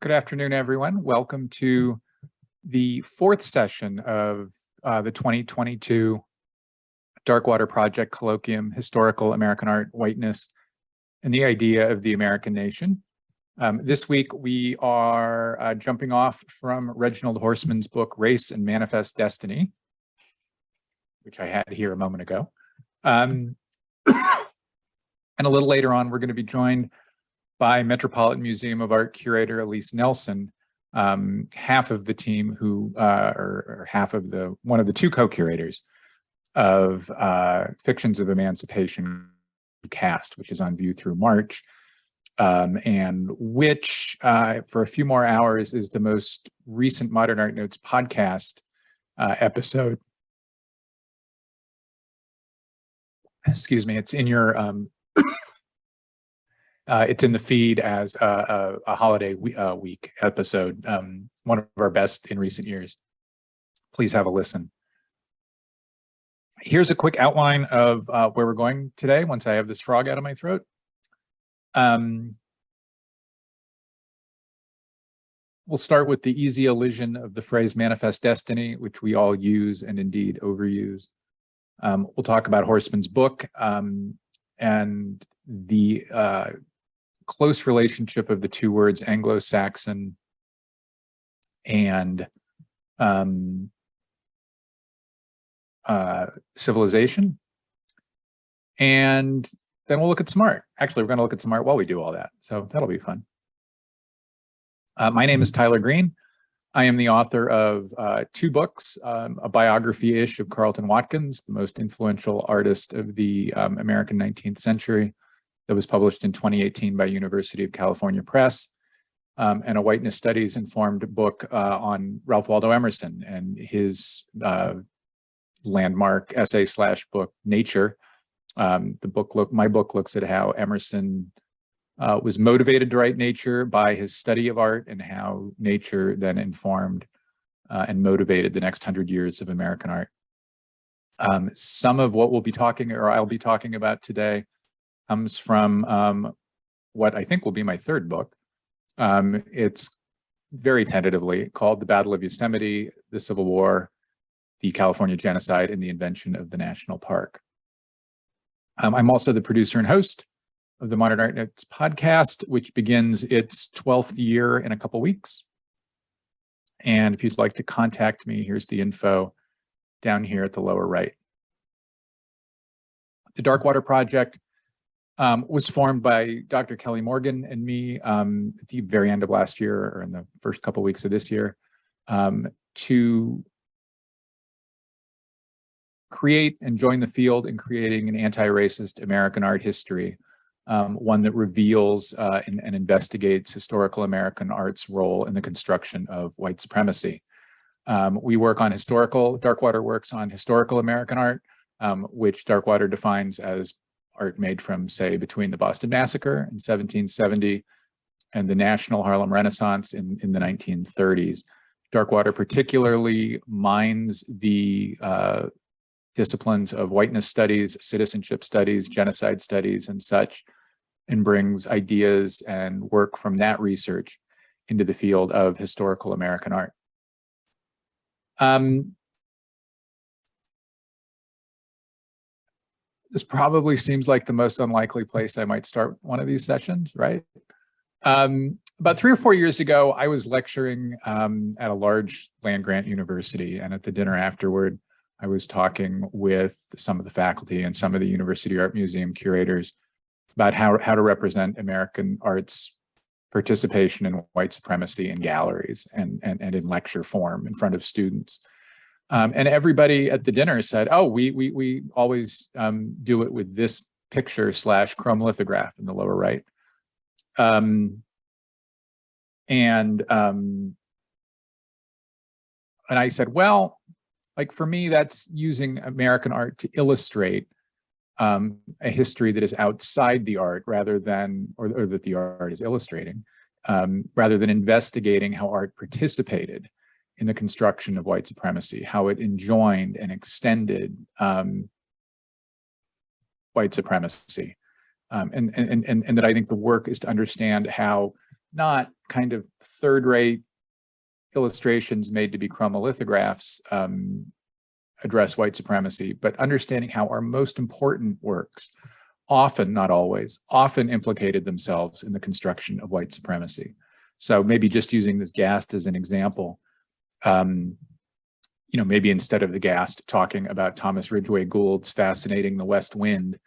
Good afternoon, everyone. Welcome to the fourth session of the 2022 Darkwater Project Colloquium, Historical American Art, Whiteness, and the Idea of the American Nation. This week, we are jumping off from Reginald Horsman's book, Race and Manifest Destiny, which I had here a moment ago. And a little later on, we're going to be joined by Metropolitan Museum of Art curator Elise Nelson, half of the team who, or half of one of the two co-curators of Fictions of Emancipation cast, which is on view through March, and which for a few more hours is the most recent Modern Art Notes podcast episode. Excuse me, it's in your it's in the feed as a holiday week episode, one of our best in recent years. Please have a listen. Here's a quick outline of where we're going today once I have this frog out of my throat. We'll start with the easy elision of the phrase manifest destiny, which we all use and indeed overuse. We'll talk about Horsman's book and the close relationship of the two words Anglo-Saxon and civilization. And then we'll look at SMART. Actually, we're going to look at SMART while we do all that. So that'll be fun. My name is Tyler Green. I am the author of two books, a biography-ish of Carlton Watkins, the most influential artist of the American 19th century, that was published in 2018 by University of California Press, and a Whiteness Studies informed book on Ralph Waldo Emerson and his landmark essay/book, Nature. My book looks at how Emerson was motivated to write Nature by his study of art and how nature then informed and motivated the next 100 years of American art. Some of what I'll be talking about today comes from what I think will be my third book. It's very tentatively called The Battle of Yosemite, the Civil War, the California Genocide, and the Invention of the National Park. I'm also the producer and host of the Modern Art Notes podcast, which begins its 12th year in a couple weeks. And if you'd like to contact me, here's the info down here at the lower right. The Darkwater Project was formed by Dr. Kelly Morgan and me at the very end of last year, or in the first couple weeks of this year, to create and join the field in creating an anti-racist American art history, one that reveals and investigates historical American art's role in the construction of white supremacy. We work on Darkwater works on historical American art, which Darkwater defines as art made from, say, between the Boston Massacre in 1770 and the National Harlem Renaissance in the 1930s. Darkwater particularly mines the disciplines of whiteness studies, citizenship studies, genocide studies, and such, and brings ideas and work from that research into the field of historical American art. This probably seems like the most unlikely place I might start one of these sessions, right? About 3 or 4 years ago, I was lecturing at a large land-grant university, and at the dinner afterward, I was talking with some of the faculty and some of the University Art Museum curators about how to represent American art's participation in white supremacy in galleries and in lecture form in front of students. And everybody at the dinner said, oh, we always do it with this picture / chrome lithograph in the lower right. And I said, well, like for me, that's using American art to illustrate a history that is outside the art rather than, or that the art is illustrating, rather than investigating how art participated in the construction of white supremacy, how it enjoined and extended white supremacy. And that I think the work is to understand how not kind of third-rate illustrations made to be chromolithographs address white supremacy, but understanding how our most important works often, not always, often implicated themselves in the construction of white supremacy. So maybe just using this Gast as an example, maybe instead of the Gast talking about Thomas Ridgway Gould's fascinating The West Wind,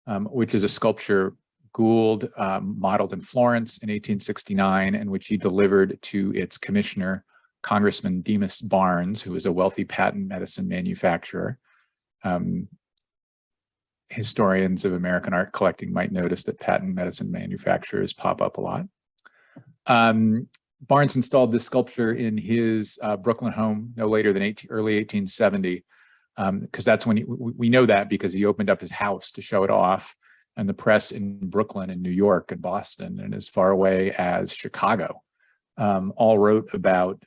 which is a sculpture Gould modeled in Florence in 1869, and which he delivered to its commissioner, Congressman Demas Barnes, who was a wealthy patent medicine manufacturer. Historians of American art collecting might notice that patent medicine manufacturers pop up a lot. Barnes installed this sculpture in his Brooklyn home no later than early 1870, because that's when we know that because he opened up his house to show it off, and the press in Brooklyn and New York and Boston and as far away as Chicago all wrote about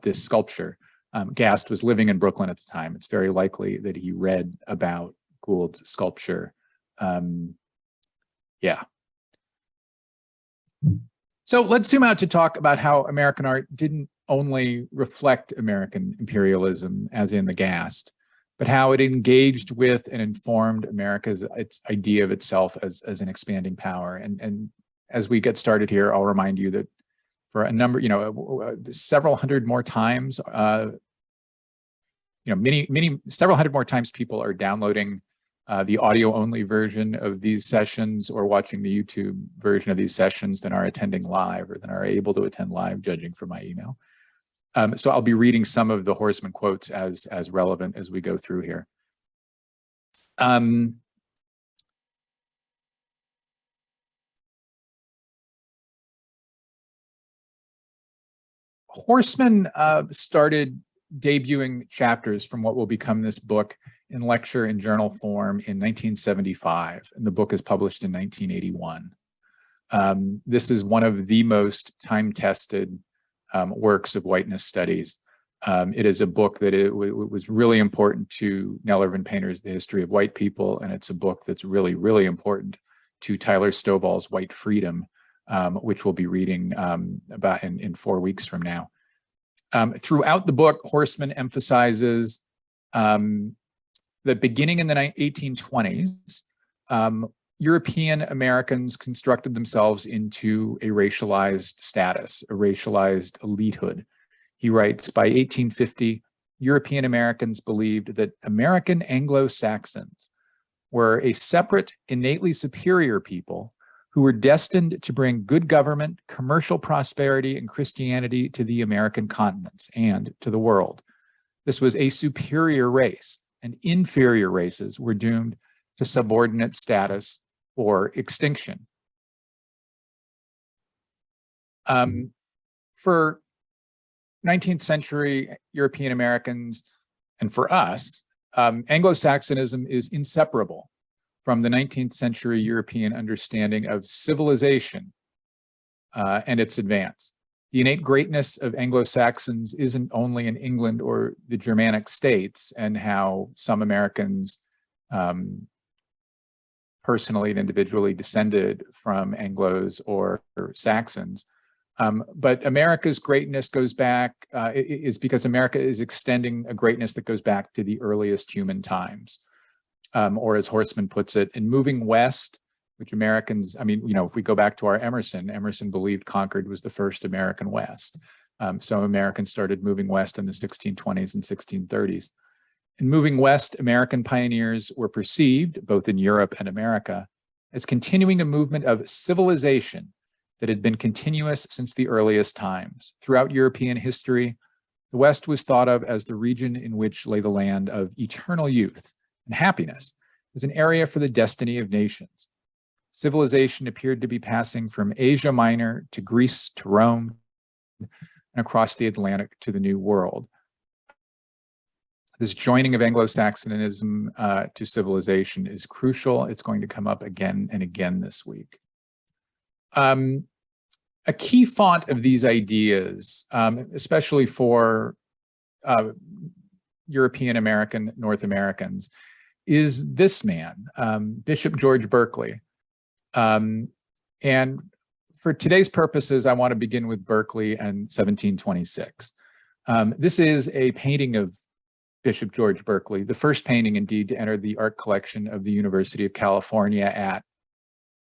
this sculpture. Gast was living in Brooklyn at the time. It's very likely that he read about Gould's sculpture. Yeah. So let's zoom out to talk about how American art didn't only reflect American imperialism, as in the Gast, but how it engaged with and informed its idea of itself as an expanding power. And as we get started here, I'll remind you that for a number, several hundred more times, several hundred more times people are downloading the audio-only version of these sessions or watching the YouTube version of these sessions than are attending live or than are able to attend live, judging from my email. So I'll be reading some of the Horsman quotes as relevant as we go through here. Horsman started debuting chapters from what will become this book in lecture and journal form in 1975, and the book is published in 1981. This is one of the most time-tested works of whiteness studies. It is a book that it was really important to Nell Irvin Painter's The History of White People, and it's a book that's really, really important to Tyler Stovall's White Freedom, which we'll be reading about in 4 weeks from now. Throughout the book, Horsman emphasizes that beginning in the 1820s, European Americans constructed themselves into a racialized status, a racialized elitehood. He writes, by 1850, European Americans believed that American Anglo-Saxons were a separate, innately superior people who were destined to bring good government, commercial prosperity, and Christianity to the American continents and to the world. This was a superior race, and inferior races were doomed to subordinate status or extinction. For 19th century European Americans, and for us, Anglo-Saxonism is inseparable from the 19th century European understanding of civilization and its advance. The innate greatness of Anglo-Saxons isn't only in England or the Germanic states and how some Americans personally and individually descended from Anglos or Saxons. But America's greatness goes back, is because America is extending a greatness that goes back to the earliest human times. Or as Horsman puts it, in moving west, which Americans, if we go back to our Emerson believed Concord was the first American West. So Americans started moving west in the 1620s and 1630s. In moving west, American pioneers were perceived, both in Europe and America, as continuing a movement of civilization that had been continuous since the earliest times. Throughout European history, the West was thought of as the region in which lay the land of eternal youth and happiness, as an area for the destiny of nations. Civilization appeared to be passing from Asia Minor to Greece to Rome and across the Atlantic to the New World. This joining of Anglo-Saxonism to civilization is crucial. It's going to come up again and again this week. A key font of these ideas, especially for European American North Americans, is this man, Bishop George Berkeley. And for today's purposes, I want to begin with Berkeley and 1726. This is a painting of Bishop George Berkeley, the first painting indeed to enter the art collection of the University of California at,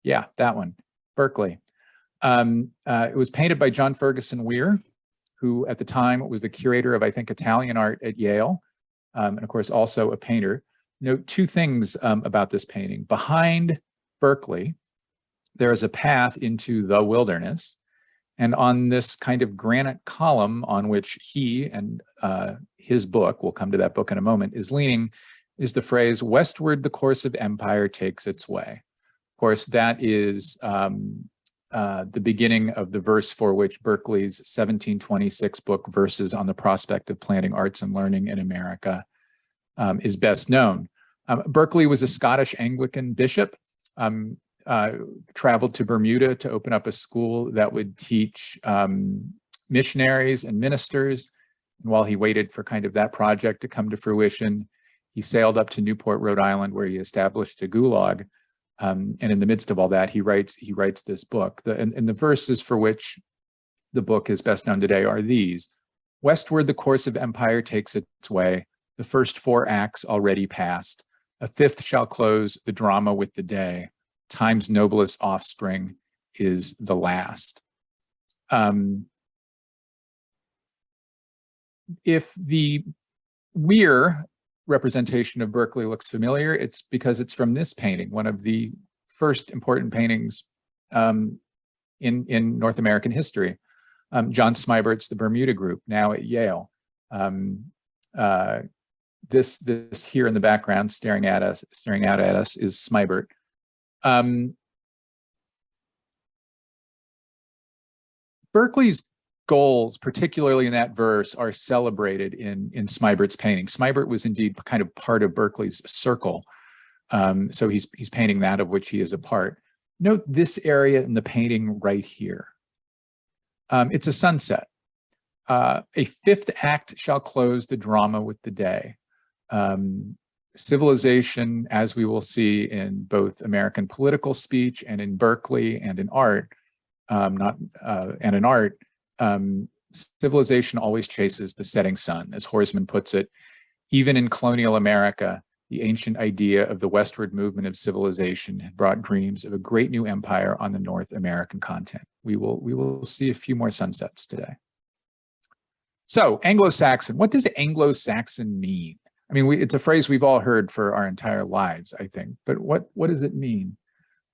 yeah, that one, Berkeley. It was painted by John Ferguson Weir, who at the time was the curator of, I think, Italian art at Yale, and of course also a painter. Note two things about this painting. Behind Berkeley, there is a path into the wilderness, and on this kind of granite column on which he and his book, we'll come to that book in a moment, is leaning, is the phrase, "Westward the course of empire takes its way." Of course, that is the beginning of the verse for which Berkeley's 1726 book, Verses on the Prospect of Planting Arts and Learning in America, is best known. Berkeley was a Scottish Anglican bishop, traveled to Bermuda to open up a school that would teach missionaries and ministers. And while he waited for kind of that project to come to fruition, he sailed up to Newport, Rhode Island, where he established a gulag. And in the midst of all that, he writes this book. And the verses for which the book is best known today are these: "Westward the course of empire takes its way, the first 4 acts already past. A 5th shall close the drama with the day. Time's noblest offspring is the last." If the Weir representation of Berkeley looks familiar, it's because it's from this painting, one of the first important paintings in North American history. John Smybert's The Bermuda Group, now at Yale. This here in the background, staring out at us, is Smybert. Berkeley's goals, particularly in that verse, are celebrated in Smybert's painting. Smybert was indeed kind of part of Berkeley's circle. So he's painting that of which he is a part. Note this area in the painting right here. It's a sunset. A 5th act shall close the drama with the day. Civilization, as we will see in both American political speech and in Berkeley and in art, civilization always chases the setting sun. As Horsman puts it, even in colonial America, the ancient idea of the westward movement of civilization had brought dreams of a great new empire on the North American continent. We will see a few more sunsets today. So, Anglo-Saxon. What does Anglo-Saxon mean? I mean, it's a phrase we've all heard for our entire lives, I think. But what does it mean?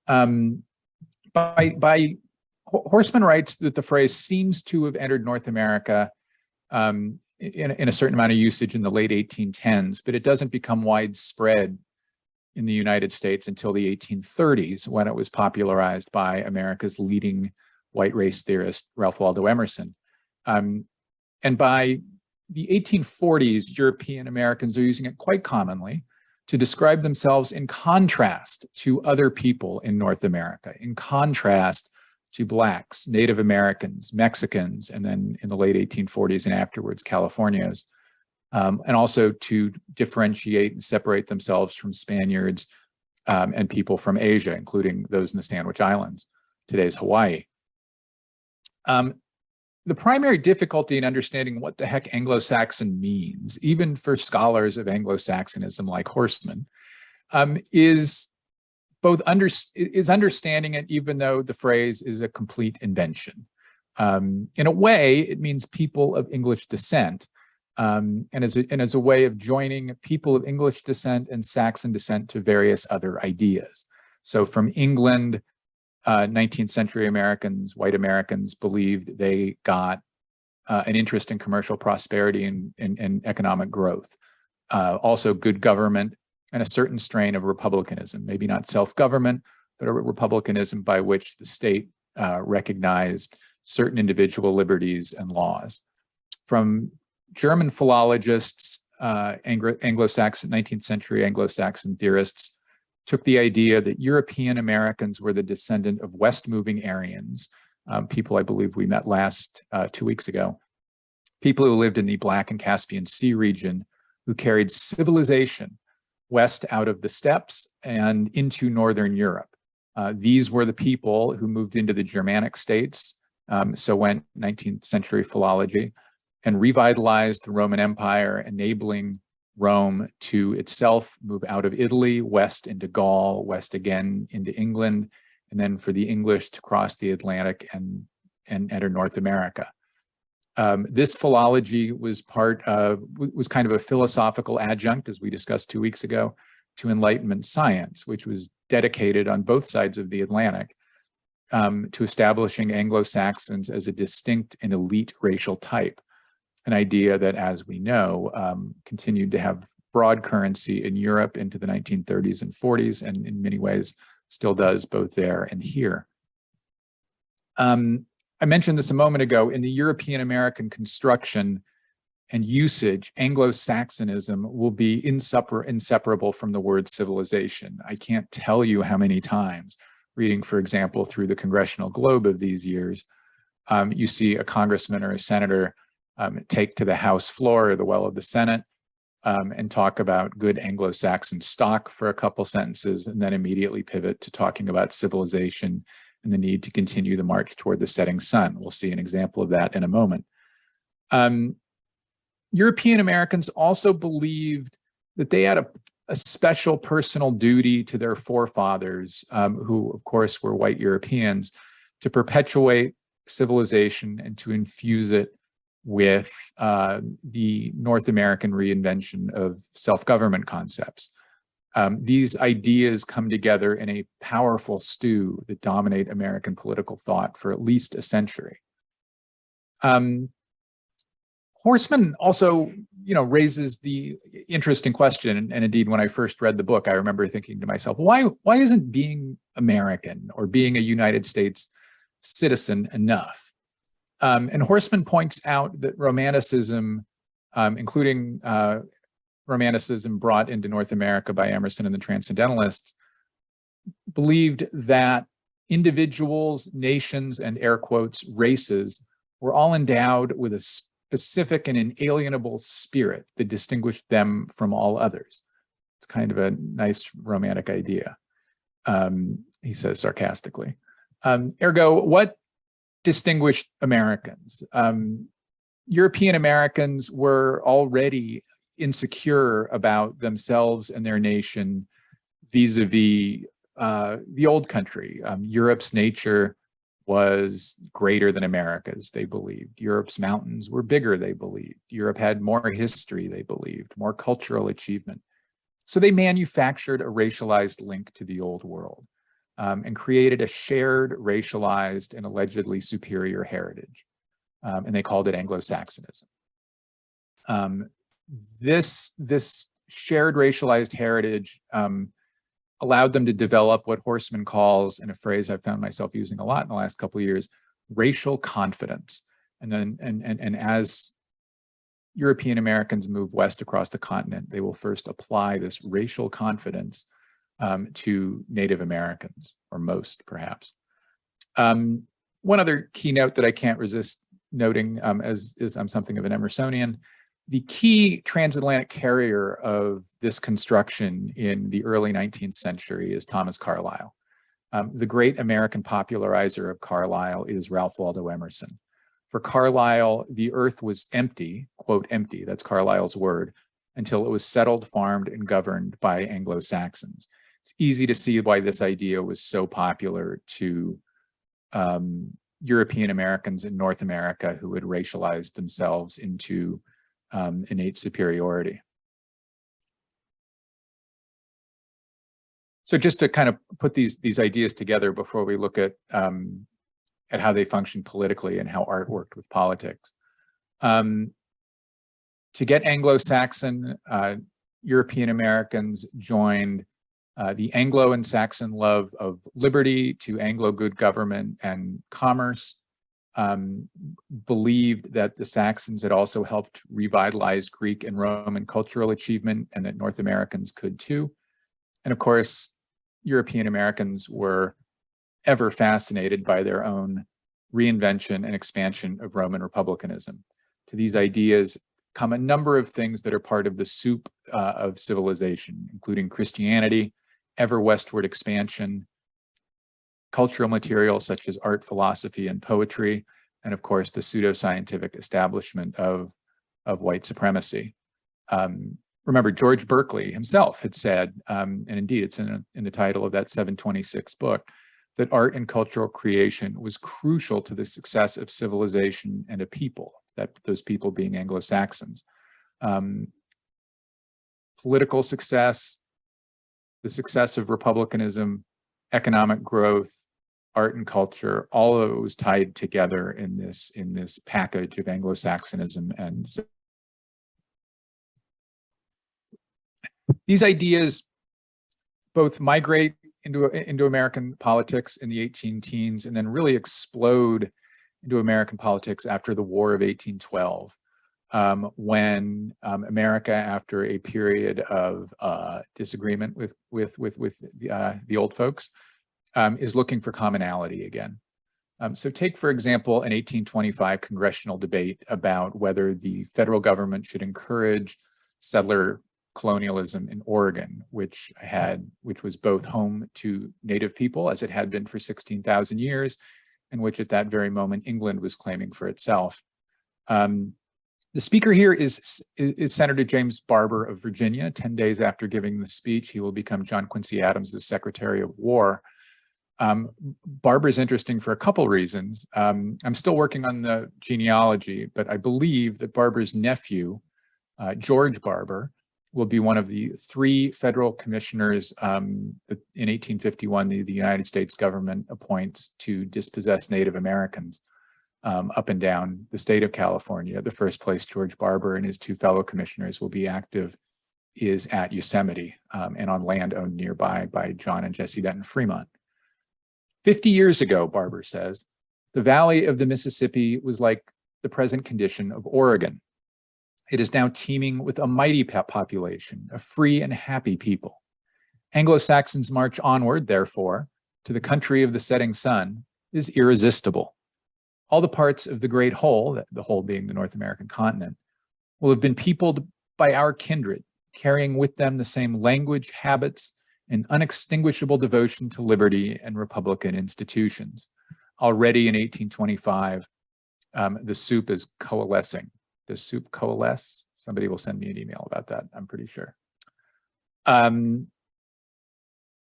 Horsman writes that the phrase seems to have entered North America in a certain amount of usage in the late 1810s, but it doesn't become widespread in the United States until the 1830s, when it was popularized by America's leading white race theorist, Ralph Waldo Emerson. And by the 1840s, European Americans are using it quite commonly to describe themselves in contrast to other people in North America, in contrast to Blacks, Native Americans, Mexicans, and then in the late 1840s and afterwards, Californios, and also to differentiate and separate themselves from Spaniards and people from Asia, including those in the Sandwich Islands, today's Hawaii. The primary difficulty in understanding what the heck Anglo-Saxon means, even for scholars of Anglo-Saxonism like Horsman, is understanding it, even though the phrase is a complete invention. In a way, it means people of English descent, and as a way of joining people of English descent and Saxon descent to various other ideas. So from England, 19th century Americans, white Americans, believed they got an interest in commercial prosperity and economic growth. Also good government and a certain strain of republicanism, maybe not self-government, but a republicanism by which the state recognized certain individual liberties and laws. From German philologists, Anglo-Saxon, 19th century Anglo-Saxon theorists, took the idea that European Americans were the descendant of west-moving Aryans, people I believe we met last 2 weeks ago, people who lived in the Black and Caspian Sea region, who carried civilization west out of the steppes and into Northern Europe. These were the people who moved into the Germanic states, so went 19th century philology, and revitalized the Roman Empire, enabling Rome to itself move out of Italy, west into Gaul, west again into England, and then for the English to cross the Atlantic and enter North America. This philology was kind of a philosophical adjunct, as we discussed 2 weeks ago, to Enlightenment science, which was dedicated on both sides of the Atlantic to establishing Anglo-Saxons as a distinct and elite racial type, an idea that, as we know, continued to have broad currency in Europe into the 1930s and 40s, and in many ways still does both there and here. I mentioned this a moment ago. In the European American construction and usage, Anglo-Saxonism will be inseparable from the word civilization. I can't tell you how many times, reading, for example, through the Congressional Globe of these years, you see a congressman or a senator take to the House floor or the well of the Senate and talk about good Anglo-Saxon stock for a couple sentences, and then immediately pivot to talking about civilization and the need to continue the march toward the setting sun. We'll see an example of that in a moment. European Americans also believed that they had a special personal duty to their forefathers, who of course were white Europeans, to perpetuate civilization and to infuse it with the North American reinvention of self-government concepts. These ideas come together in a powerful stew that dominate American political thought for at least a century. Horsman also, raises the interesting question, and indeed, when I first read the book, I remember thinking to myself, why isn't being American or being a United States citizen enough? And Horsman points out that Romanticism, including Romanticism brought into North America by Emerson and the Transcendentalists, believed that individuals, nations, and air quotes, races were all endowed with a specific and inalienable spirit that distinguished them from all others. It's kind of a nice romantic idea, he says sarcastically. Ergo, what distinguished Americans? European Americans were already insecure about themselves and their nation vis-a-vis the old country. Europe's nature was greater than America's, they believed. Europe's mountains were bigger, they believed. Europe had more history, they believed, more cultural achievement. So they manufactured a racialized link to the old world and created a shared, racialized, and allegedly superior heritage. And they called it Anglo-Saxonism. This shared racialized heritage allowed them to develop what Horsman calls, in a phrase I've found myself using a lot in the last couple of years, racial confidence. And then, as European Americans move west across the continent, they will first apply this racial confidence to Native Americans, or most perhaps. One other keynote that I can't resist noting, as I'm something of an Emersonian, the key transatlantic carrier of this construction in the early 19th century is Thomas Carlyle. The great American popularizer of Carlyle is Ralph Waldo Emerson. For Carlyle, the earth was empty, quote, empty, that's Carlyle's word, until it was settled, farmed, and governed by Anglo-Saxons. It's easy to see why this idea was so popular to European Americans in North America who had racialized themselves into innate superiority. So just to kind of put these ideas together before we look at how they function politically and how art worked with politics. To get Anglo-Saxon, European Americans joined the Anglo and Saxon love of liberty to Anglo good government and commerce, believed that the Saxons had also helped revitalize Greek and Roman cultural achievement, and that North Americans could too. And of course, European Americans were ever fascinated by their own reinvention and expansion of Roman republicanism. To these ideas come a number of things that are part of the soup of civilization, including Christianity, ever westward expansion, cultural material such as art, philosophy, and poetry, and of course the pseudoscientific establishment of white supremacy. Remember, George Berkeley himself had said, and indeed it's in the title of that 726 book, that art and cultural creation was crucial to the success of civilization and a people, that those people being Anglo-Saxons. Political success, the success of republicanism, economic growth, art and culture, all of it was tied together in this package of Anglo-Saxonism. And so these ideas both migrate into American politics in the 18 teens and then really explode into American politics after the War of 1812, when America, after a period of disagreement with the old folks, is looking for commonality again. So take, for example, an 1825 congressional debate about whether the federal government should encourage settler colonialism in Oregon, which was both home to Native people, as it had been for 16,000 years, and which at that very moment England was claiming for itself. The speaker here is Senator James Barber of Virginia. 10 days after giving the speech, he will become John Quincy Adams' Secretary of War. Barber is interesting for a couple reasons. I'm still working on the genealogy, but I believe that Barber's nephew, George Barber, will be one of the 3 federal commissioners that in 1851 the United States government appoints to dispossess Native Americans up and down the state of California. The first place George Barber and his 2 fellow commissioners will be active is at Yosemite and on land owned nearby by John and Jessie Benton Fremont. 50 years ago, Barber says, the valley of the Mississippi was like the present condition of Oregon. It is now teeming with a mighty population, a free and happy people. Anglo-Saxons' march onward, therefore, to the country of the setting sun is irresistible. All the parts of the great whole, the whole being the North American continent, will have been peopled by our kindred, carrying with them the same language, habits, and unextinguishable devotion to liberty and Republican institutions. Already in 1825, the soup is coalescing. Does soup coalesce? Somebody will send me an email about that, I'm pretty sure. Among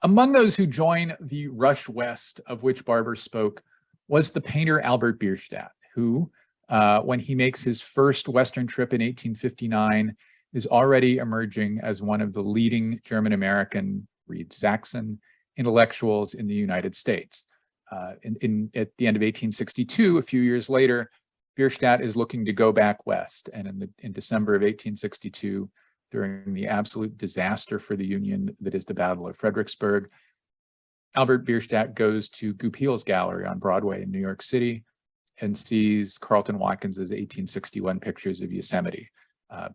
those who join the rush west of which Barber spoke was the painter Albert Bierstadt, who, when he makes his first Western trip in 1859, is already emerging as one of the leading German-American, read Saxon, intellectuals in the United States. At the end of 1862, a few years later, Bierstadt is looking to go back west, and in December of 1862, during the absolute disaster for the Union that is the Battle of Fredericksburg, Albert Bierstadt goes to Goupil's Gallery on Broadway in New York City and sees Carleton Watkins's 1861 pictures of Yosemite.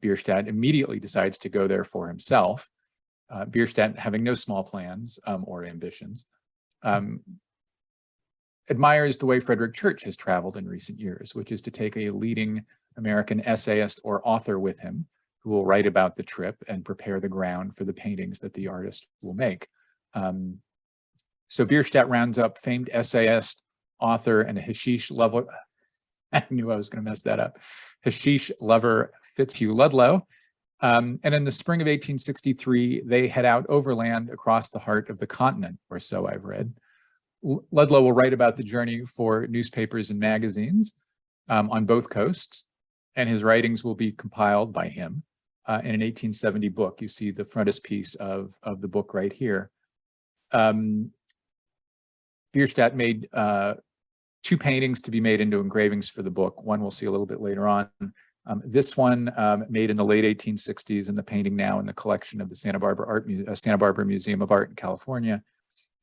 Bierstadt immediately decides to go there for himself. Bierstadt, having no small plans or ambitions, admires the way Frederick Church has traveled in recent years, which is to take a leading American essayist or author with him who will write about the trip and prepare the ground for the paintings that the artist will make. So Bierstadt rounds up famed essayist, author, and a hashish lover. I knew I was going to mess that up. Hashish lover Fitzhugh Ludlow. And in the spring of 1863, they head out overland across the heart of the continent, or so I've read. Ludlow will write about the journey for newspapers and magazines on both coasts, and his writings will be compiled by him in an 1870 book. You see the frontispiece of the book right here. Bierstadt made 2 paintings to be made into engravings for the book. One we'll see a little bit later on. This one made in the late 1860s, and the painting now in the collection of the Santa Barbara Museum of Art in California,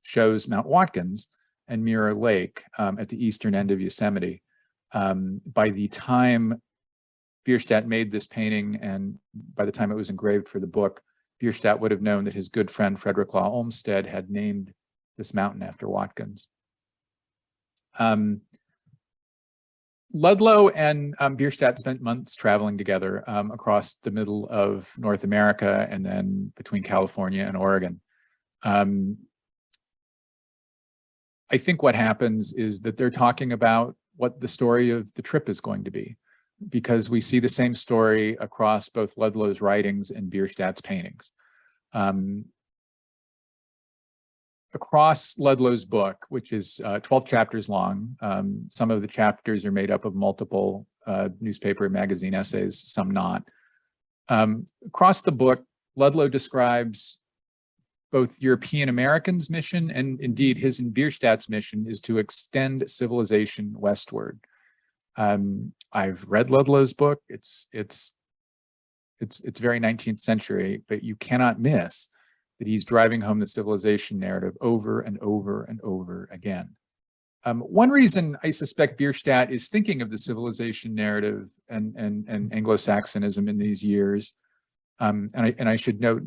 shows Mount Watkins and Mirror Lake at the eastern end of Yosemite. By the time Bierstadt made this painting, and by the time it was engraved for the book, Bierstadt would have known that his good friend Frederick Law Olmsted had named this mountain after Watkins. Ludlow and Bierstadt spent months traveling together across the middle of North America and then between California and Oregon. I think what happens is that they're talking about what the story of the trip is going to be, because we see the same story across both Ludlow's writings and Bierstadt's paintings. Across Ludlow's book, which is 12 chapters long, some of the chapters are made up of multiple newspaper and magazine essays, some not. Across the book, Ludlow describes both European Americans' mission and indeed his and Bierstadt's mission is to extend civilization westward. I've read Ludlow's book. It's very 19th century, but you cannot miss that he's driving home the civilization narrative over and over and over again. One reason I suspect Bierstadt is thinking of the civilization narrative and Anglo-Saxonism in these years, and I should note,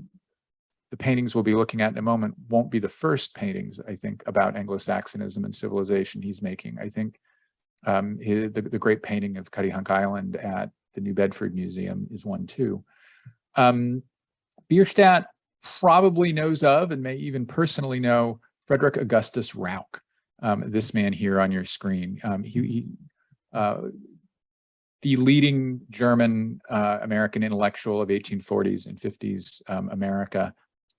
the paintings we'll be looking at in a moment won't be the first paintings, I think, about Anglo-Saxonism and civilization he's making. I think the great painting of Cuttyhunk Island at the New Bedford Museum is one too. Bierstadt probably knows of and may even personally know Frederick Augustus Rauch, this man here on your screen. The leading German American intellectual of 1840s and 50s America.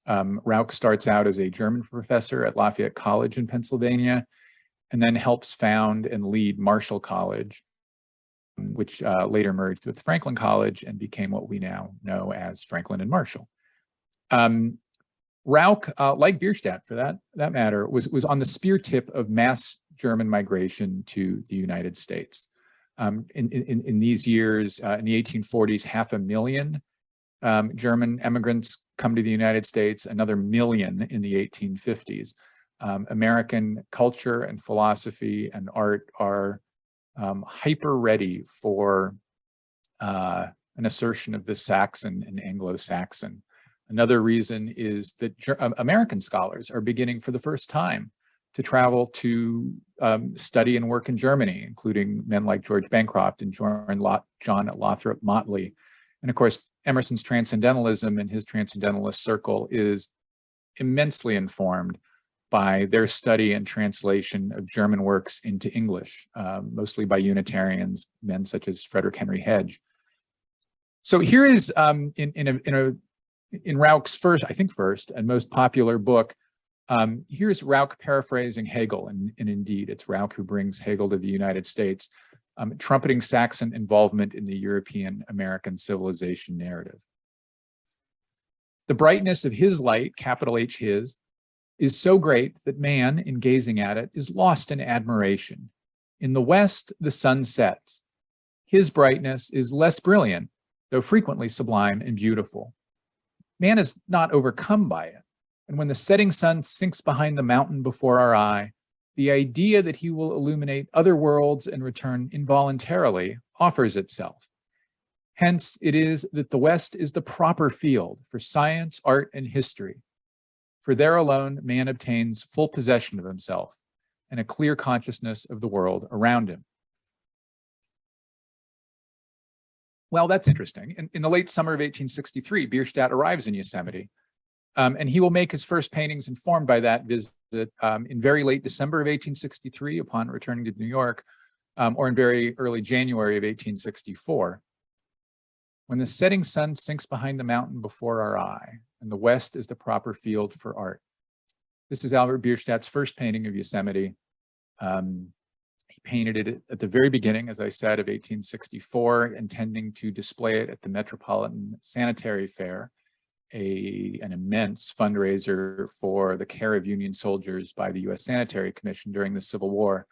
Rauch starts out as a German professor at Lafayette College in Pennsylvania, and then helps found and lead Marshall College, which later merged with Franklin College and became what we now know as Franklin and Marshall. Rauch, like Bierstadt for that matter, was on the spear tip of mass German migration to the United States. In these years, in the 1840s, 500,000 German immigrants come to the United States, another million in the 1850s. American culture and philosophy and art are hyper ready for an assertion of the Saxon and Anglo-Saxon. Another reason is that American scholars are beginning for the first time to travel to study and work in Germany, including men like George Bancroft and John Lothrop Motley. And of course, Emerson's transcendentalism and his transcendentalist circle is immensely informed by their study and translation of German works into English, mostly by Unitarians, men such as Frederick Henry Hedge. So here is in Rauch's first and most popular book. Here's Rauch paraphrasing Hegel, and indeed it's Rauch who brings Hegel to the United States, trumpeting Saxon involvement in the European American civilization narrative. The brightness of his light, capital H his, is so great that man, in gazing at it, is lost in admiration. In the west, the sun sets. His brightness is less brilliant, though frequently sublime and beautiful. Man is not overcome by it, and when the setting sun sinks behind the mountain before our eye, the idea that he will illuminate other worlds and return involuntarily offers itself. Hence, it is that the West is the proper field for science, art, and history, for there alone man obtains full possession of himself and a clear consciousness of the world around him. Well, that's interesting. In the late summer of 1863, Bierstadt arrives in Yosemite, and he will make his first paintings informed by that visit in very late December of 1863 upon returning to New York, or in very early January of 1864. When the setting sun sinks behind the mountain before our eye, and the West is the proper field for art. This is Albert Bierstadt's first painting of Yosemite. He painted it at the very beginning, as I said, of 1864, intending to display it at the Metropolitan Sanitary Fair, an immense fundraiser for the care of Union soldiers by the U.S. Sanitary Commission during the Civil War.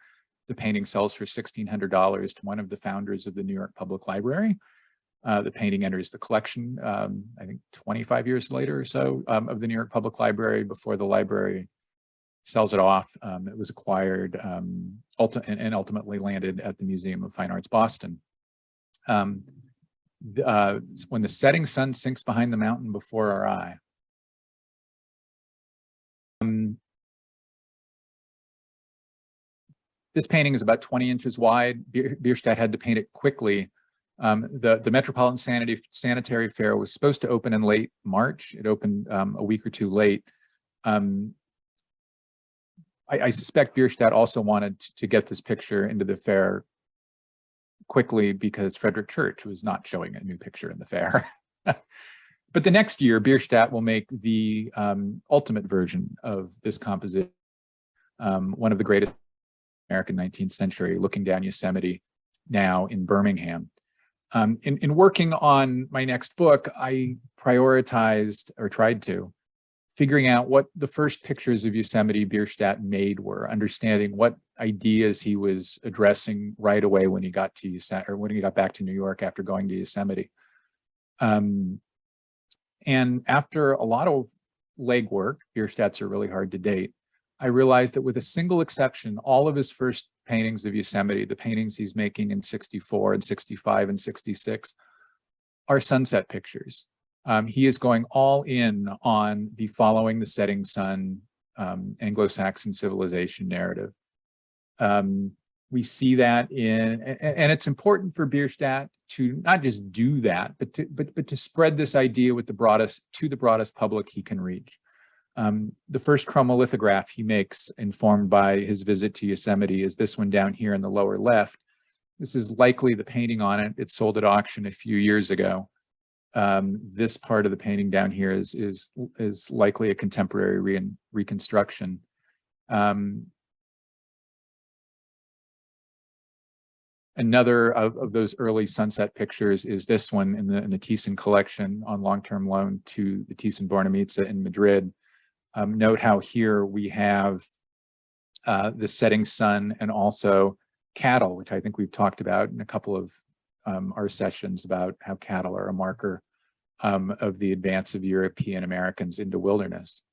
The painting sells for $1,600 to one of the founders of the New York Public Library. The painting enters the collection, I think 25 years later or so, of the New York Public Library before the library sells it off. It was acquired and ultimately landed at the Museum of Fine Arts, Boston. When the setting sun sinks behind the mountain before our eye. This painting is about 20 inches wide. Bierstadt had to paint it quickly. The Metropolitan Sanitary Fair was supposed to open in late March. It opened a week or two late. I suspect Bierstadt also wanted to get this picture into the fair quickly because Frederick Church was not showing a new picture in the fair. But the next year, Bierstadt will make the ultimate version of this composition, one of the greatest American 19th century, Looking Down Yosemite, now in Birmingham. In working on my next book, I prioritized, or tried to, figuring out what the first pictures of Yosemite Bierstadt made were, understanding what ideas he was addressing right away when he got to Yosemite, or when he got back to New York after going to Yosemite. And after a lot of legwork, Bierstadts are really hard to date, I realized that with a single exception, all of his first paintings of Yosemite, the paintings he's making in 64 and 65 and 66, are sunset pictures. He is going all in on the following the setting sun Anglo-Saxon civilization narrative. We see that and it's important for Bierstadt to not just do that, but to spread this idea with the broadest public he can reach. The first chromolithograph he makes, informed by his visit to Yosemite, is this one down here in the lower left. This is likely the painting on it. It sold at auction a few years ago. This part of the painting down here is likely a contemporary reconstruction. Another of those early sunset pictures is this one in the Thyssen collection on long-term loan to the Thyssen-Bornemisza in Madrid. Note how here we have the setting sun and also cattle, which I think we've talked about in a couple of our sessions about how cattle are a marker of the advance of European Americans into wilderness.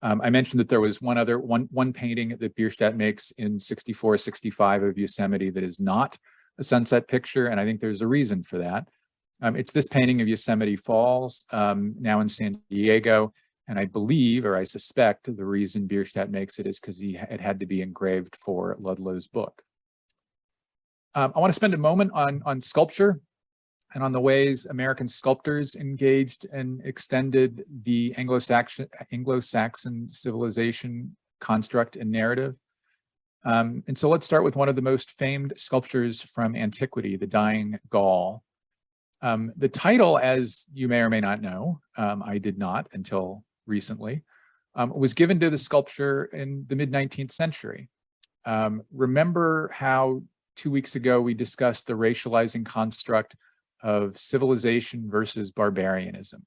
I mentioned that there was one painting that Bierstadt makes in 64, 65 of Yosemite that is not a sunset picture, and I think there's a reason for that. It's this painting of Yosemite Falls, now in San Diego, and I believe, or I suspect, the reason Bierstadt makes it is because it had to be engraved for Ludlow's book. I want to spend a moment on sculpture and on the ways American sculptors engaged and extended the Anglo-Saxon civilization construct and narrative. And so let's start with one of the most famed sculptures from antiquity, the Dying Gaul. The title, as you may or may not know, I did not until recently, was given to the sculpture in the mid-19th century. Remember how 2 weeks ago we discussed the racializing construct of civilization versus barbarianism,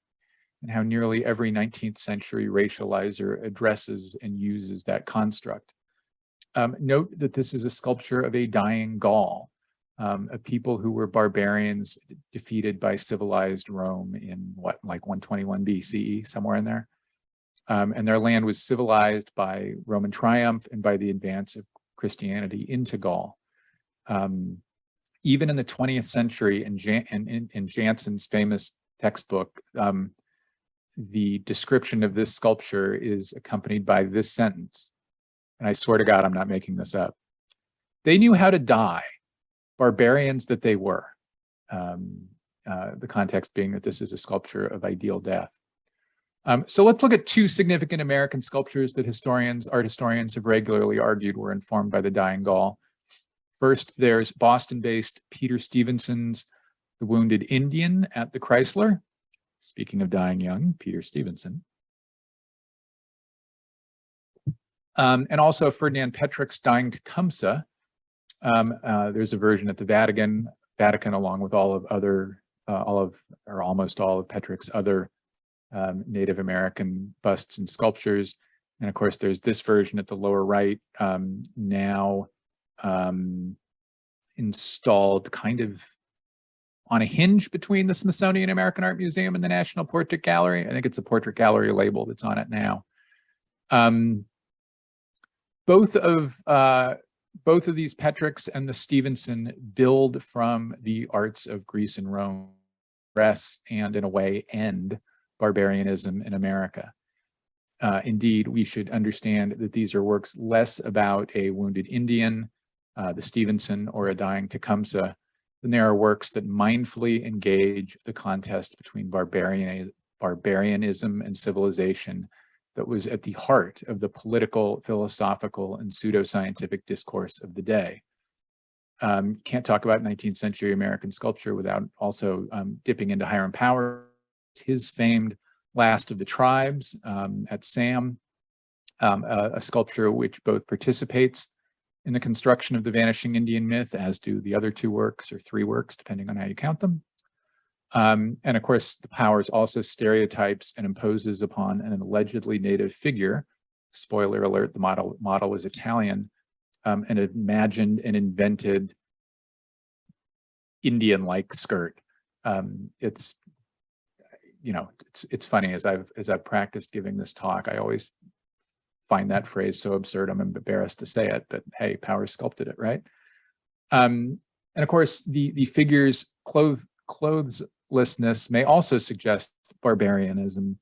and how nearly every 19th century racializer addresses and uses that construct. Note that this is a sculpture of a dying Gaul, a people who were barbarians defeated by civilized Rome in like 121 BCE, somewhere in there. And their land was civilized by Roman triumph and by the advance of Christianity into Gaul. Even in the 20th century, in Janssen's famous textbook, the description of this sculpture is accompanied by this sentence, and I swear to God, I'm not making this up. They knew how to die, barbarians that they were. The context being that this is a sculpture of ideal death. So let's look at two significant American sculptures that art historians have regularly argued were informed by the Dying Gaul. First, there's Boston-based Peter Stevenson's The Wounded Indian at the Chrysler. Speaking of dying young, Peter Stevenson. And also Ferdinand Petrick's Dying Tecumseh. There's a version at the Vatican along with almost all of Petrick's other Native American busts and sculptures. And of course, there's this version at the lower right, now installed kind of on a hinge between the Smithsonian American Art Museum and the National Portrait Gallery. I think it's a Portrait Gallery label that's on it now. Both of these Petricks and the Stevenson build from the arts of Greece and Rome, and in a way end barbarianism in America. Indeed, we should understand that these are works less about a wounded Indian, the Stevenson, or a dying Tecumseh, than they are works that mindfully engage the contest between barbarianism and civilization that was at the heart of the political, philosophical, and pseudoscientific discourse of the day. Can't talk about 19th century American sculpture without also dipping into Hiram Powers, his famed Last of the Tribes at Sam, a sculpture which both participates in the construction of the vanishing Indian myth, as do the other two works, or three works, depending on how you count them. And of course, the Powers also stereotypes and imposes upon an allegedly native figure. Spoiler alert, the model was Italian, an imagined and invented Indian-like skirt. It's funny, as I've practiced giving this talk, I always find that phrase so absurd I'm embarrassed to say it, but hey, Powers sculpted it, right? And of course, the figure's clotheslessness may also suggest barbarianism,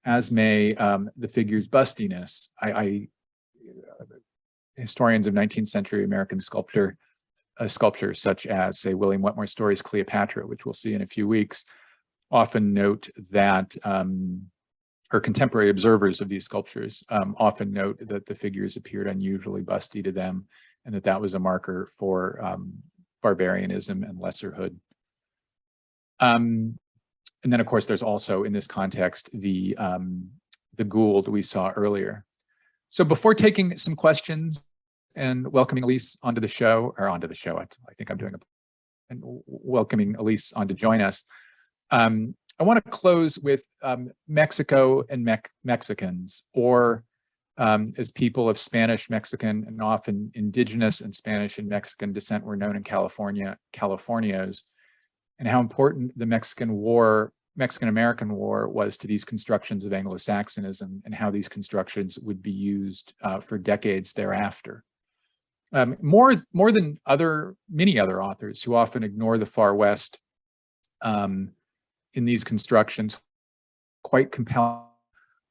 as may the figure's bustiness. Historians of 19th century American sculpture, sculptures such as, say, William Wetmore Story's Cleopatra, which we'll see in a few weeks, often note that, or contemporary observers of these sculptures often note that the figures appeared unusually busty to them, and that was a marker for barbarianism and lesserhood. And then, of course, there's also, in this context, the Gould we saw earlier. So before taking some questions and welcoming Elise onto the show, I think I'm doing and welcoming Elise on to join us, I want to close with Mexico and Mexicans, or as people of Spanish, Mexican, and often indigenous and Spanish and Mexican descent were known in California, Californios, and how important the Mexican-American War was to these constructions of Anglo-Saxonism, and how these constructions would be used for decades thereafter. More than many other authors who often ignore the Far West in these constructions, quite compelling,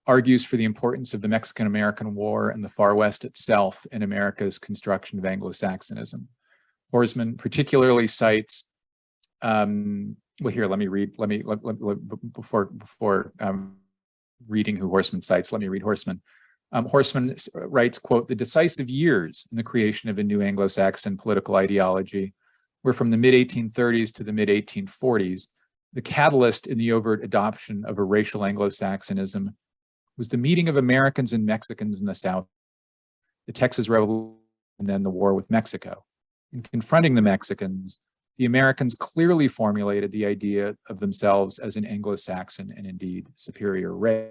argues for the importance of the Mexican-American War and the Far West itself in America's construction of Anglo-Saxonism. Horsman particularly cites, well, here, let me read, before reading who Horsman cites, let me read Horsman. Horsman writes, quote, "The decisive years in the creation of a new Anglo-Saxon political ideology were from the mid-1830s to the mid-1840s. The catalyst in the overt adoption of a racial Anglo-Saxonism was the meeting of Americans and Mexicans in the South, the Texas Revolution, and then the war with Mexico. In confronting the Mexicans, the Americans clearly formulated the idea of themselves as an Anglo-Saxon and indeed superior race.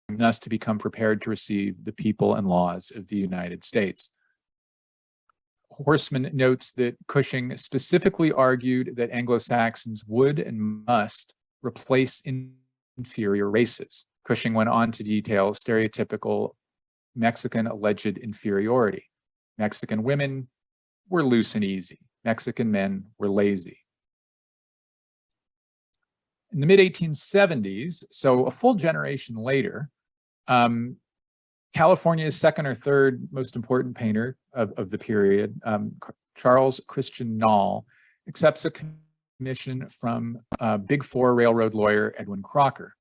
Thus to become prepared to receive the people and laws of the United States." Horsman notes that Cushing specifically argued that Anglo-Saxons would and must replace inferior races. Cushing went on to detail stereotypical Mexican alleged inferiority. Mexican women were loose and easy. Mexican men were lazy. In the mid-1870s, so a full generation later, California's second or third most important painter of the period, Charles Christian Nall, accepts a commission from Big Four railroad lawyer Edwin Crocker.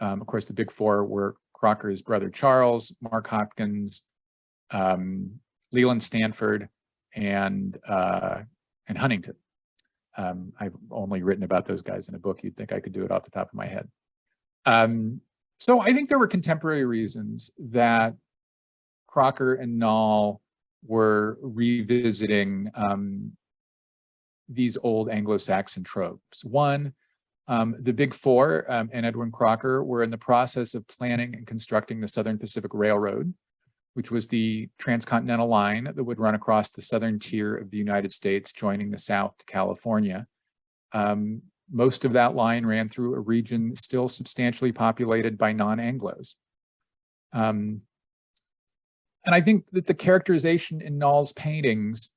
Of course, the Big Four were Crocker's brother Charles, Mark Hopkins, Leland Stanford, and Huntington. I've only written about those guys in a book. You'd think I could do it off the top of my head. So I think there were contemporary reasons that Crocker and Nall were revisiting these old Anglo-Saxon tropes. One, the Big Four and Edwin Crocker were in the process of planning and constructing the Southern Pacific Railroad, which was the transcontinental line that would run across the southern tier of the United States, joining the South to California. Most of that line ran through a region still substantially populated by non-Anglos. And I think that the characterization in Noll's paintings,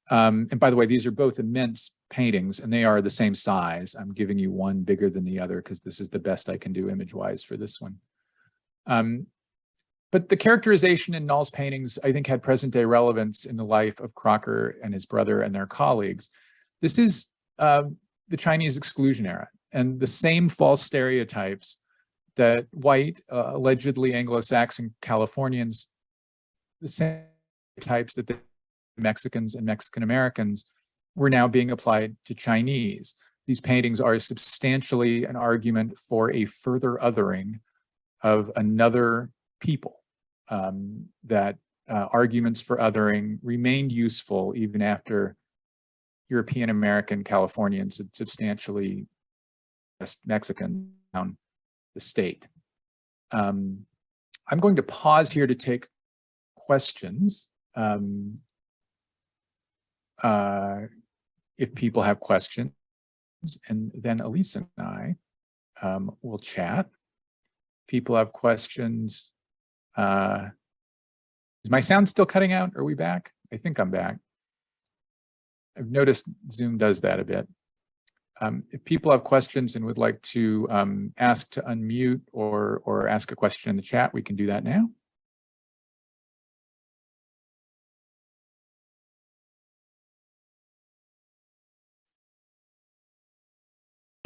and by the way, these are both immense paintings and they are the same size. I'm giving you one bigger than the other because this is the best I can do image-wise for this one. But the characterization in Noll's paintings, I think, had present-day relevance in the life of Crocker and his brother and their colleagues. This is the Chinese exclusion era, and the same false stereotypes that white, allegedly Anglo-Saxon Californians, the same types that the Mexicans and Mexican Americans were now being applied to Chinese. These paintings are substantially an argument for a further othering of another people, that arguments for othering remained useful even after European American Californians had substantially Mexican down the state. I'm going to pause here to take questions. If people have questions, and then Elise and I will chat. People have questions. Is my sound still cutting out? Are we back? I think I'm back. I've noticed Zoom does that a bit. If people have questions and would like to ask to unmute or ask a question in the chat, we can do that now.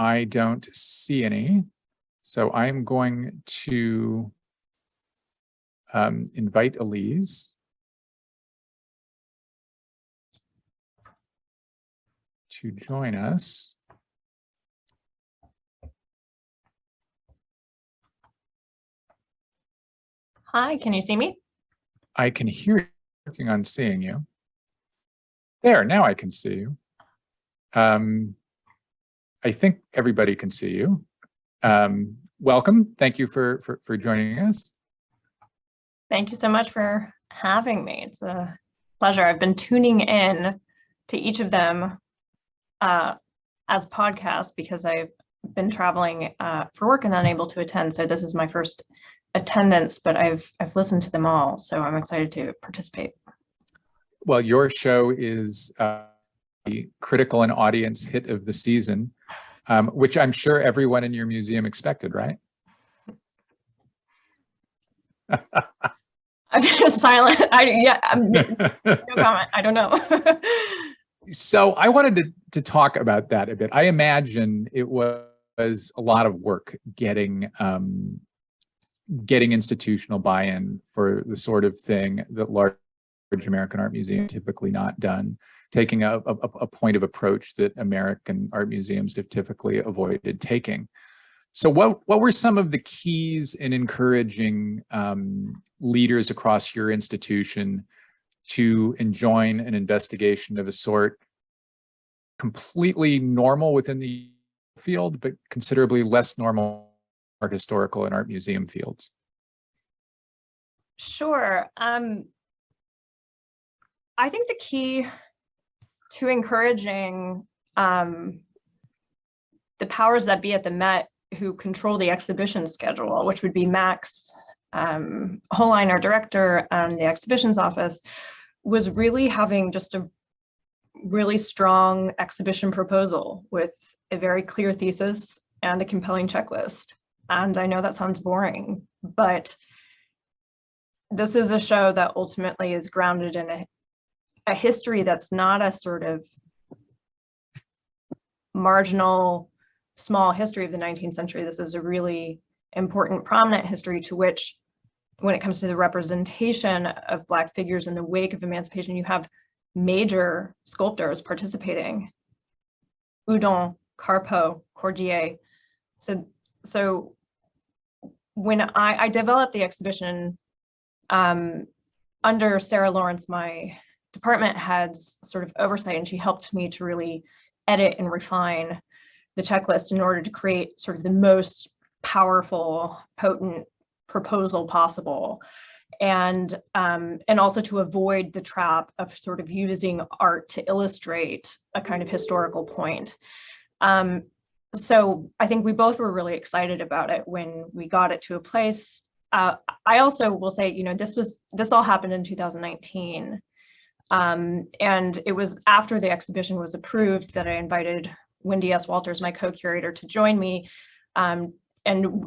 I don't see any, so I'm going to invite Elise to join us. Hi, can you see me? I can hear you, working on seeing you. There, now I can see you. I think everybody can see you. Welcome. Thank you for joining us. Thank you so much for having me. It's a pleasure. I've been tuning in to each of them as podcasts because I've been traveling for work and unable to attend. So this is my first attendance, but I've listened to them all. So I'm excited to participate. Well, your show is the critical and audience hit of the season, which I'm sure everyone in your museum expected, right? I'm just silent. No comment. I don't know. So I wanted to talk about that a bit. I imagine it was a lot of work getting institutional buy-in for the sort of thing that large American art museums typically not done, taking a point of approach that American art museums have typically avoided taking. So what were some of the keys in encouraging leaders across your institution to enjoin an investigation of a sort completely normal within the field, but considerably less normal art historical and art museum fields? Sure. I think the key to encouraging the powers that be at the Met who control the exhibition schedule, which would be Max Holine, our director, and the exhibitions office, was really having just a really strong exhibition proposal with a very clear thesis and a compelling checklist. And I know that sounds boring, but this is a show that ultimately is grounded in a history that's not a sort of marginal, small history of the 19th century. This is a really important, prominent history to which, when it comes to the representation of Black figures in the wake of emancipation, you have major sculptors participating. Houdon, Carpeaux, Cordier. So when I developed the exhibition under Sarah Lawrence, my department head's sort of oversight, and she helped me to really edit and refine the checklist in order to create sort of the most powerful, potent proposal possible, and also to avoid the trap of sort of using art to illustrate a kind of historical point. so I think we both were really excited about it when we got it to a place. I also will say, you know, this all happened in 2019. And it was after the exhibition was approved that I invited Wendy S. Walters, my co-curator, to join me. And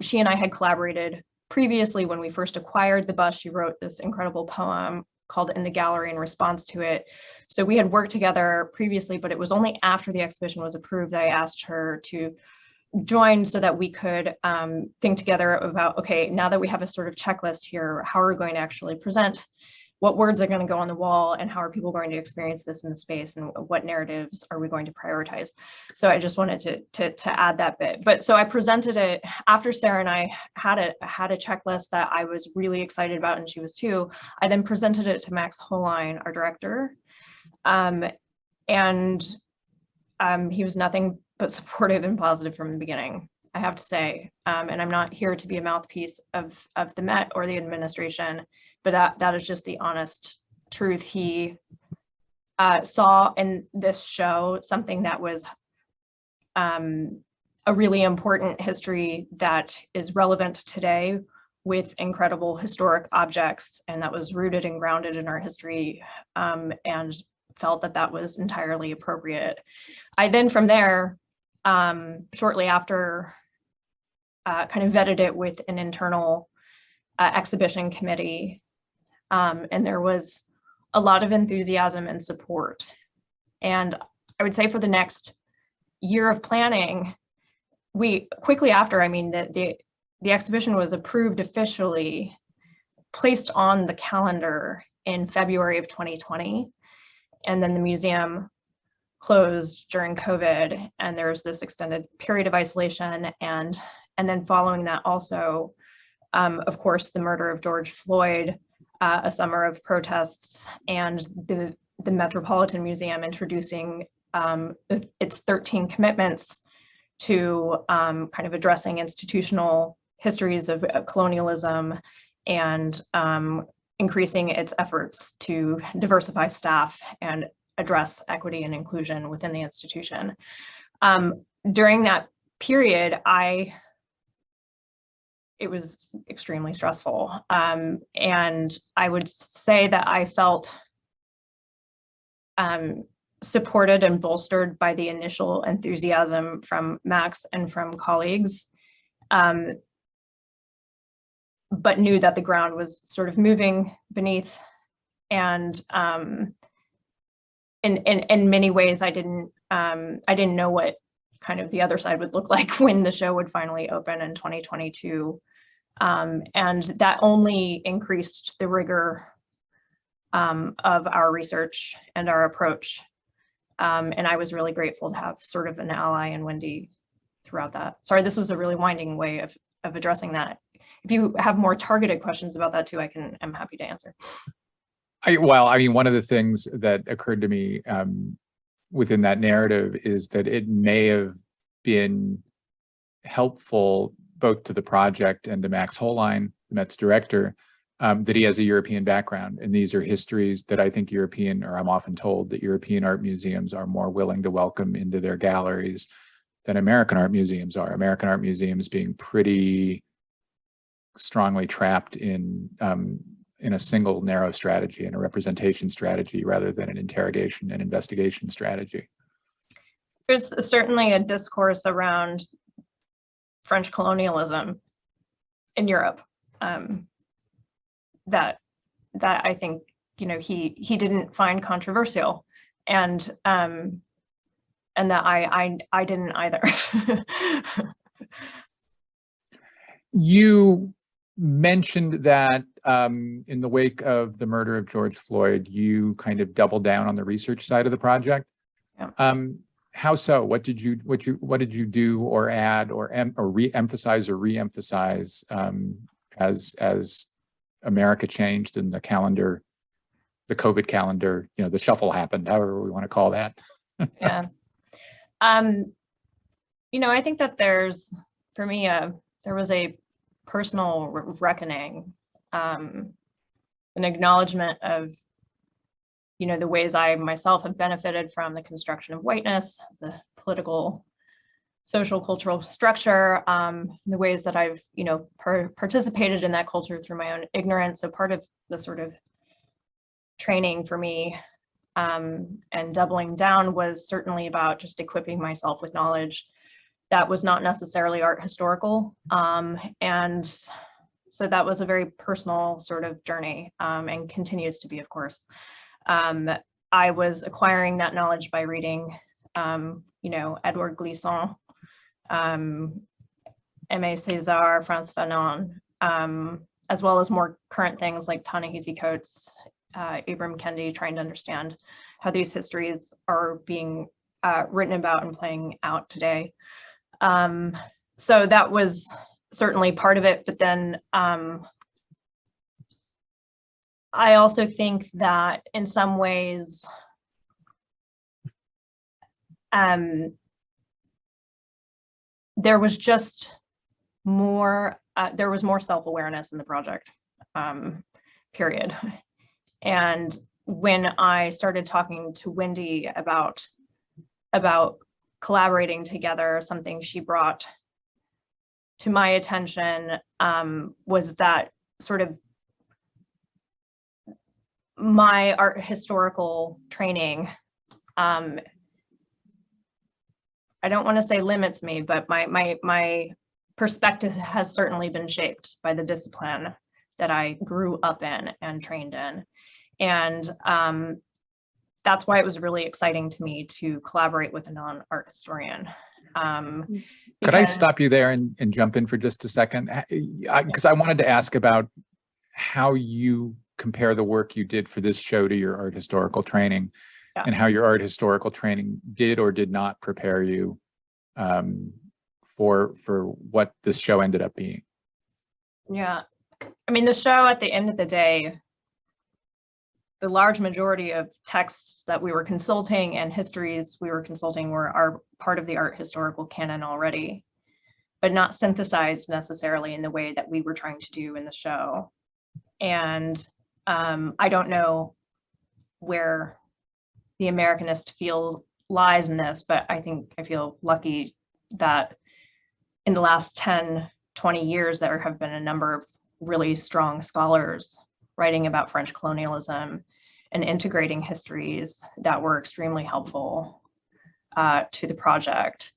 she and I had collaborated previously when we first acquired the bust. She wrote this incredible poem called In the Gallery in response to it. So we had worked together previously, but it was only after the exhibition was approved that I asked her to join so that we could think together about, okay, now that we have a sort of checklist here, how are we going to actually present? What words are going to go on the wall, and how are people going to experience this in the space, and what narratives are we going to prioritize? So I just wanted to add that bit. But so I presented it after Sarah and I had a checklist that I was really excited about, and she was too. I then presented it to Max Hollein, our director, and he was nothing but supportive and positive from the beginning, I have to say. And I'm not here to be a mouthpiece of the Met or the administration, but that is just the honest truth. He saw in this show something that was a really important history that is relevant today with incredible historic objects, and that was rooted and grounded in our history, and felt that that was entirely appropriate. I then from there, shortly after, kind of vetted it with an internal exhibition committee. And there was a lot of enthusiasm and support. And I would say for the next year of planning, we quickly after, I mean, the exhibition was approved officially, placed on the calendar in February of 2020. And then the museum closed during COVID, and there was this extended period of isolation. And then following that also, of course, the murder of George Floyd, a summer of protests, and the Metropolitan Museum introducing its 13 commitments to kind of addressing institutional histories of colonialism, and increasing its efforts to diversify staff and address equity and inclusion within the institution. During that period, it was extremely stressful. And I would say that I felt supported and bolstered by the initial enthusiasm from Max and from colleagues, but knew that the ground was sort of moving beneath. And in many ways, I didn't know what kind of the other side would look like when the show would finally open in 2022. And that only increased the rigor of our research and our approach. And I was really grateful to have sort of an ally in Wendy throughout that. Sorry, this was a really winding way of addressing that. If you have more targeted questions about that too, I'm happy to answer. Well, I mean, one of the things that occurred to me within that narrative is that it may have been helpful both to the project and to Max Hollein, the Met's director, that he has a European background. And these are histories that I think I'm often told that European art museums are more willing to welcome into their galleries than American art museums are. American art museums being pretty strongly trapped in a single narrow strategy and a representation strategy rather than an interrogation and investigation strategy. There's certainly a discourse around French colonialism in Europe that I think, you know, he didn't find controversial, and that I didn't either. You mentioned that in the wake of the murder of George Floyd, you kind of doubled down on the research side of the project. Yeah. How so? What did you do or add or re-emphasize or re-emphasize as America changed and the calendar, the COVID calendar, you know, the shuffle happened, however we want to call that? Yeah. You know, I think that for me, there was a personal reckoning, an acknowledgement of, you know, the ways I myself have benefited from the construction of whiteness, the political social cultural structure, the ways that I've, participated in that culture through my own ignorance. So part of the sort of training for me and doubling down was certainly about just equipping myself with knowledge that was not necessarily art historical. And so that was a very personal sort of journey, and continues to be, of course. I was acquiring that knowledge by reading, Edouard Glissant, Aimé Césaire, Frantz Fanon, as well as more current things like Ta-Nehisi Coates, Ibram Kendi, trying to understand how these histories are being written about and playing out today. So that was certainly part of it, but then I also think that in some ways, there was just more, there was more self-awareness in the project, period. And when I started talking to Wendy about collaborating together, something she brought to my attention was that sort of my art historical training, I don't want to say limits me, but my perspective has certainly been shaped by the discipline that I grew up in and trained in. And that's why it was really exciting to me to collaborate with a non-art historian. Could I stop you there and jump in for just a second? Because I wanted to ask about how you compare the work you did for this show to your art historical training, and how your art historical training did or did not prepare you for what this show ended up being. Yeah, I mean, the show at the end of the day, the large majority of texts that we were consulting and histories we were consulting are part of the art historical canon already, but not synthesized necessarily in the way that we were trying to do in the show. And I don't know where the Americanist lies in this, but I feel lucky that in the last 10, 20 years, there have been a number of really strong scholars writing about French colonialism and integrating histories that were extremely helpful to the project.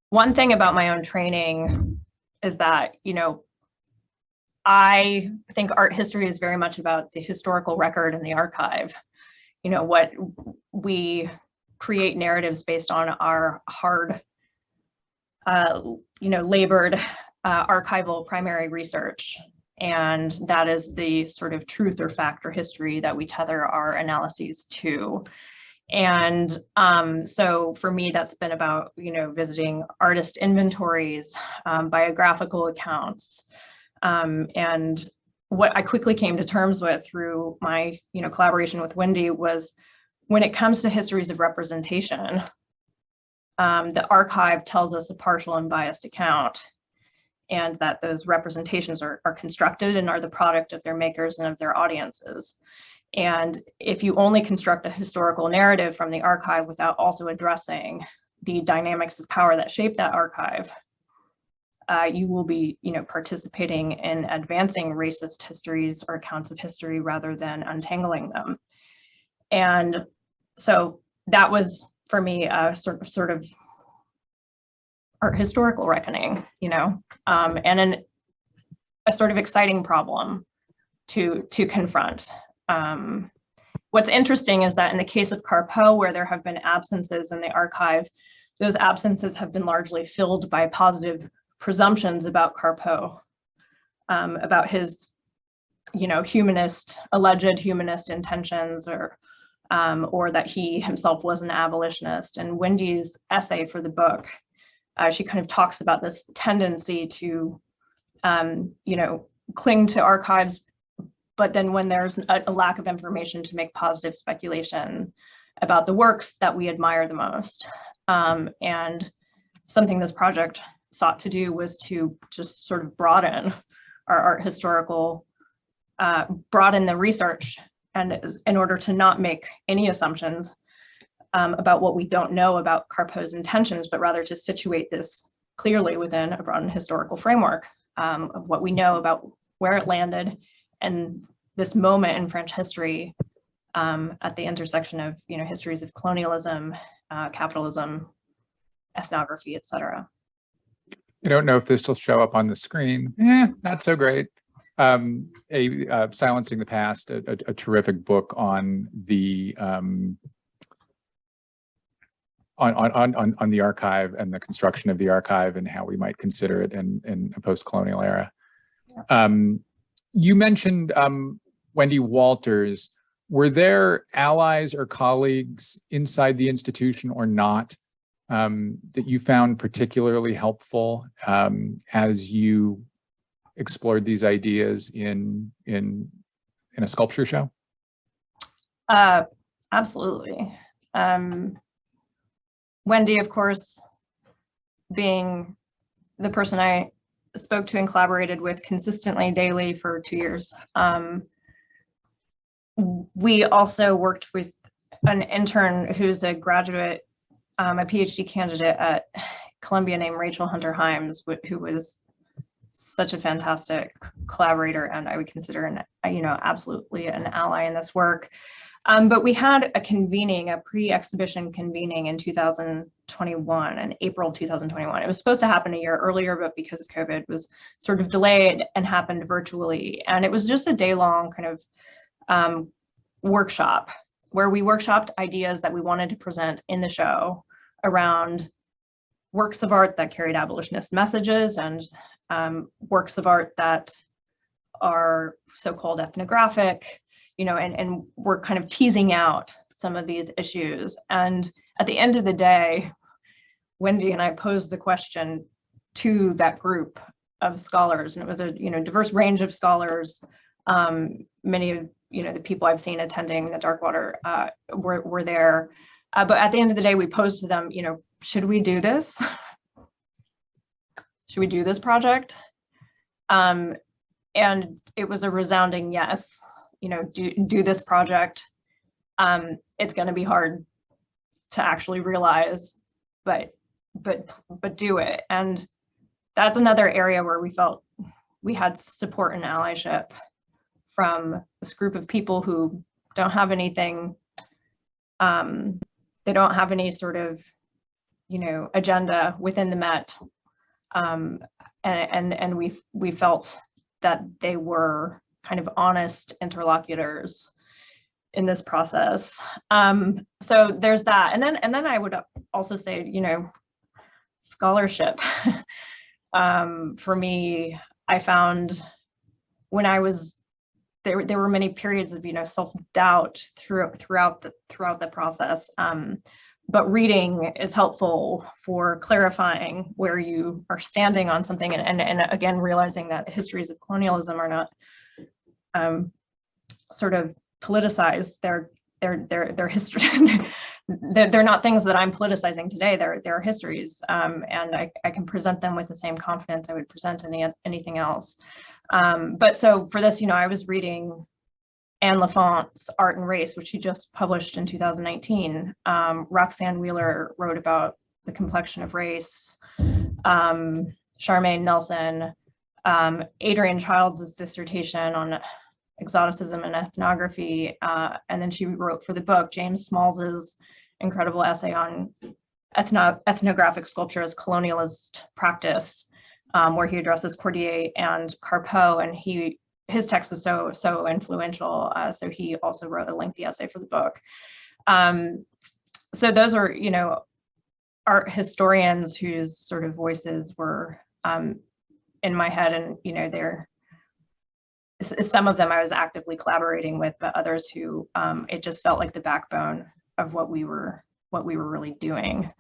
One thing about my own training is that, I think art history is very much about the historical record and the archive. What we create narratives based on our hard, labored archival primary research. And that is the sort of truth or fact or history that we tether our analyses to. And so for me, that's been about, visiting artist inventories, biographical accounts. And what I quickly came to terms with through my, collaboration with Wendy was when it comes to histories of representation, the archive tells us a partial and biased account, and that those representations are constructed and are the product of their makers and of their audiences. And if you only construct a historical narrative from the archive without also addressing the dynamics of power that shape that archive, you will be, participating in advancing racist histories or accounts of history rather than untangling them. And so that was, for me, a sort of art historical reckoning, and a sort of exciting problem to confront. What's interesting is that in the case of Carpeaux, where there have been absences in the archive, those absences have been largely filled by positive presumptions about Carpeaux, about his, alleged humanist intentions, or that he himself was an abolitionist. And Wendy's essay for the book, she kind of talks about this tendency to, cling to archives, but then when there's a lack of information, to make positive speculation about the works that we admire the most. And something this project sought to do was to just sort of broaden our art historical, broaden the research, and in order to not make any assumptions about what we don't know about Carpeau's intentions, but rather to situate this clearly within a broad historical framework of what we know about where it landed and this moment in French history at the intersection of histories of colonialism, capitalism, ethnography, etc. I don't know if this will show up on the screen. Not so great. Silencing the Past, a terrific book on the on the archive and the construction of the archive and how we might consider it in a post-colonial era. You mentioned Wendy Walters. Were there allies or colleagues inside the institution or not that you found particularly helpful as you explored these ideas in a sculpture show? Absolutely. Wendy, of course, being the person I spoke to and collaborated with consistently daily for 2 years. We also worked with an intern who's a graduate, a PhD candidate at Columbia named Rachel Hunter Himes, who was such a fantastic collaborator, and I would consider absolutely an ally in this work. But we had a pre-exhibition convening in 2021, in April 2021. It was supposed to happen a year earlier, but because of COVID, was sort of delayed and happened virtually. And it was just a day-long kind of workshop where we workshopped ideas that we wanted to present in the show around works of art that carried abolitionist messages and works of art that are so-called ethnographic, and we're kind of teasing out some of these issues. And at the end of the day, Wendy and I posed the question to that group of scholars, and it was a diverse range of scholars. Many of the people I've seen attending the Darkwater were there. But at the end of the day, we posed to them, should we do this? Should we do this project? And it was a resounding yes. Do this project. It's going to be hard to actually realize, but do it. And that's another area where we felt we had support and allyship from this group of people who don't have anything. They don't have any sort of, agenda within the Met, and we felt that they were kind of honest interlocutors in this process. So there's that, and then I would also say, scholarship. For me, I found when I was there were many periods of self-doubt throughout the process. But reading is helpful for clarifying where you are standing on something, and again realizing that histories of colonialism are not sort of politicized. They're history. They're not things that I'm politicizing today. They're histories, and I can present them with the same confidence I would present anything else. But so for this, I was reading Anne Lafont's Art and Race, which she just published in 2019. Roxanne Wheeler wrote about the complexion of race. Charmaine Nelson, Adrienne Childs' dissertation on exoticism and ethnography, and then she wrote for the book James Smalls's incredible essay on ethnographic sculpture as colonialist practice, where he addresses Cordier and Carpeau, and his text was so influential, so he also wrote a lengthy essay for the book. So those are art historians whose sort of voices were in my head, and some of them I was actively collaborating with, but others who it just felt like the backbone of what we were really doing.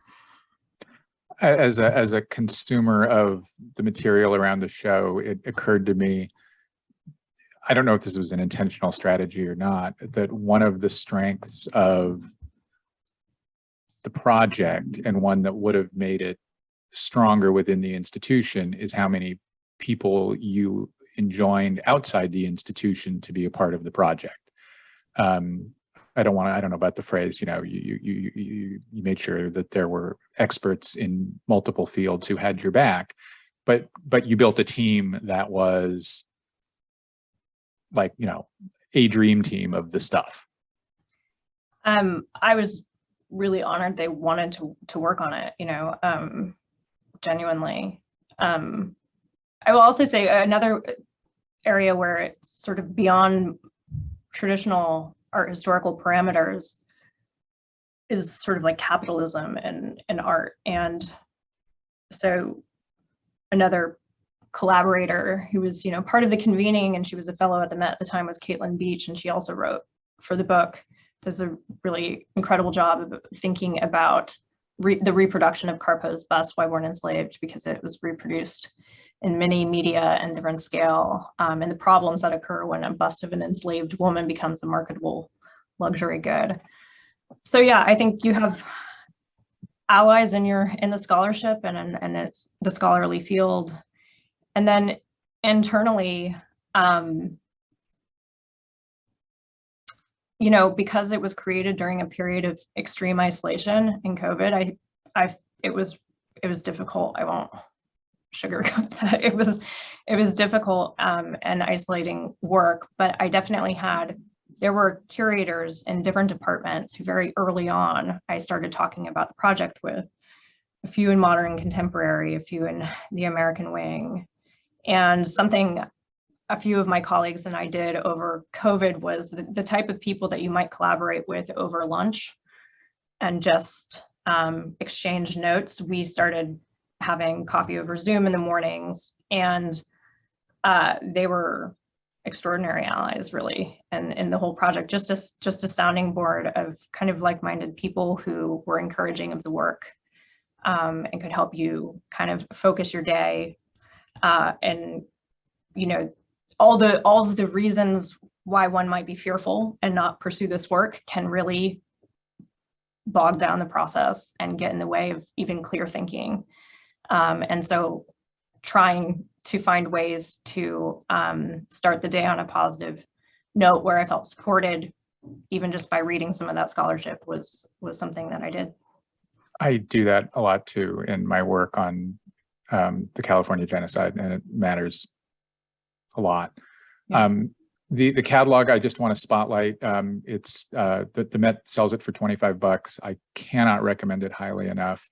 As a consumer of the material around the show, it occurred to me, I don't know if this was an intentional strategy or not, that one of the strengths of the project, and one that would have made it stronger within the institution, is how many people you enjoined outside the institution to be a part of the project. I don't know about the phrase, you made sure that there were experts in multiple fields who had your back, but you built a team that was like, a dream team of the stuff. I was really honored they wanted to work on it, genuinely. I will also say another area where it's sort of beyond traditional art historical parameters is sort of like capitalism and art. And so another collaborator who was, part of the convening, and she was a fellow at the Met at the time, was Caitlin Beach, and she also wrote for the book, does a really incredible job of thinking about the reproduction of Carpo's bust, Why Born Enslaved, because it was reproduced in many media and different scale, and the problems that occur when a bust of an enslaved woman becomes a marketable luxury good. So yeah, I think you have allies in the scholarship and it's the scholarly field. And then internally, because it was created during a period of extreme isolation in COVID, it was difficult. I won't sugarcoat that. It was difficult and isolating work, but I definitely there were curators in different departments who very early on I started talking about the project with, a few in modern and contemporary, a few in the American wing. And something a few of my colleagues and I did over COVID was the type of people that you might collaborate with over lunch and just exchange notes. We started having coffee over Zoom in the mornings, and they were extraordinary allies, really, and in the whole project, just a sounding board of kind of like-minded people who were encouraging of the work and could help you kind of focus your day, and all of the reasons why one might be fearful and not pursue this work can really bog down the process and get in the way of even clear thinking. And so trying to find ways to start the day on a positive note where I felt supported, even just by reading some of that scholarship, was something that I did. I do that a lot too in my work on the California genocide, and it matters a lot. Yeah. The catalog, I just want to spotlight. It's the Met sells it for $25. I cannot recommend it highly enough.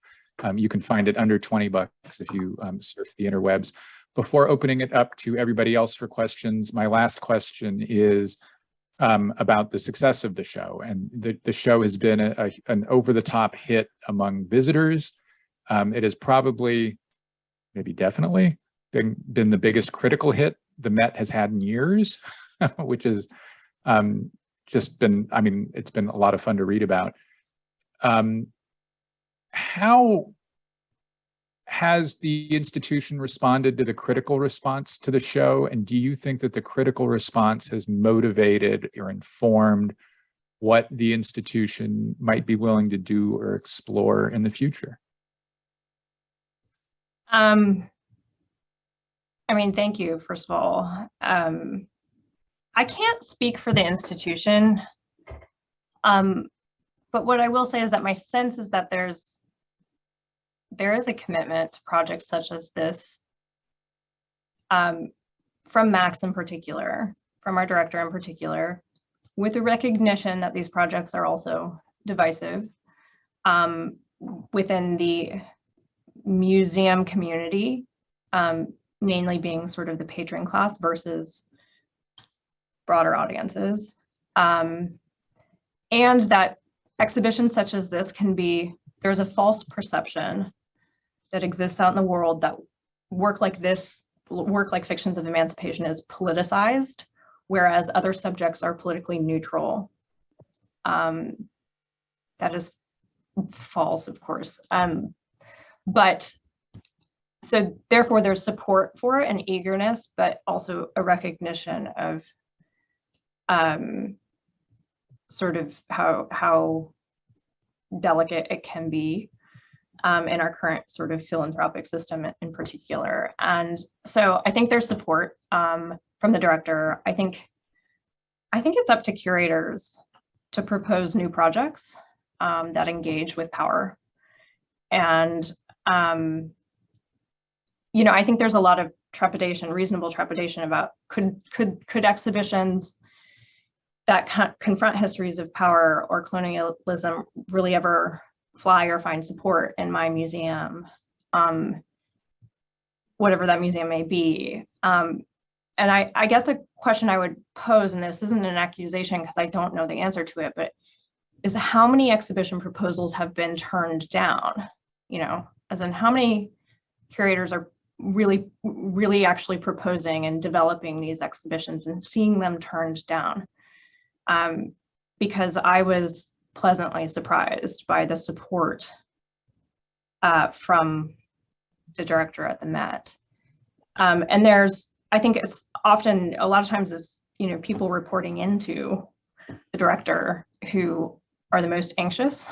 You can find it under $20 if you surf the interwebs. Before opening it up to everybody else for questions, my last question is about the success of the show. And the show has been an over-the-top hit among visitors. It has probably, maybe definitely, been the biggest critical hit the Met has had in years, which is just been, it's been a lot of fun to read about. How has the institution responded to the critical response to the show? And do you think that the critical response has motivated or informed what the institution might be willing to do or explore in the future? Thank you, first of all. I can't speak for the institution, but what I will say is that my sense is that there is a commitment to projects such as this, from Max in particular, from our director in particular, with the recognition that these projects are also divisive within the museum community, mainly being sort of the patron class versus broader audiences, and that exhibitions such as this there's a false perception that exists out in the world that work like fictions of emancipation is politicized, whereas other subjects are politically neutral. That is false, of course. But so therefore there's support for it and eagerness, but also a recognition of sort of how delicate it can be in our current sort of philanthropic system in particular. And so I think there's support from the director. I think it's up to curators to propose new projects that engage with power. And, you know, I think there's a lot of trepidation, reasonable trepidation about could exhibitions that confront histories of power or colonialism really ever fly or find support in my museum, whatever that museum may be. And I guess a question I would pose, and this isn't an accusation because I don't know the answer to it, but is how many exhibition proposals have been turned down? You know, as in how many curators are really actually proposing and developing these exhibitions and seeing them turned down? Because I was pleasantly surprised by the support from the director at the Met. And there's, I think it's often, a lot of times it's, you know, people reporting into the director who are the most anxious.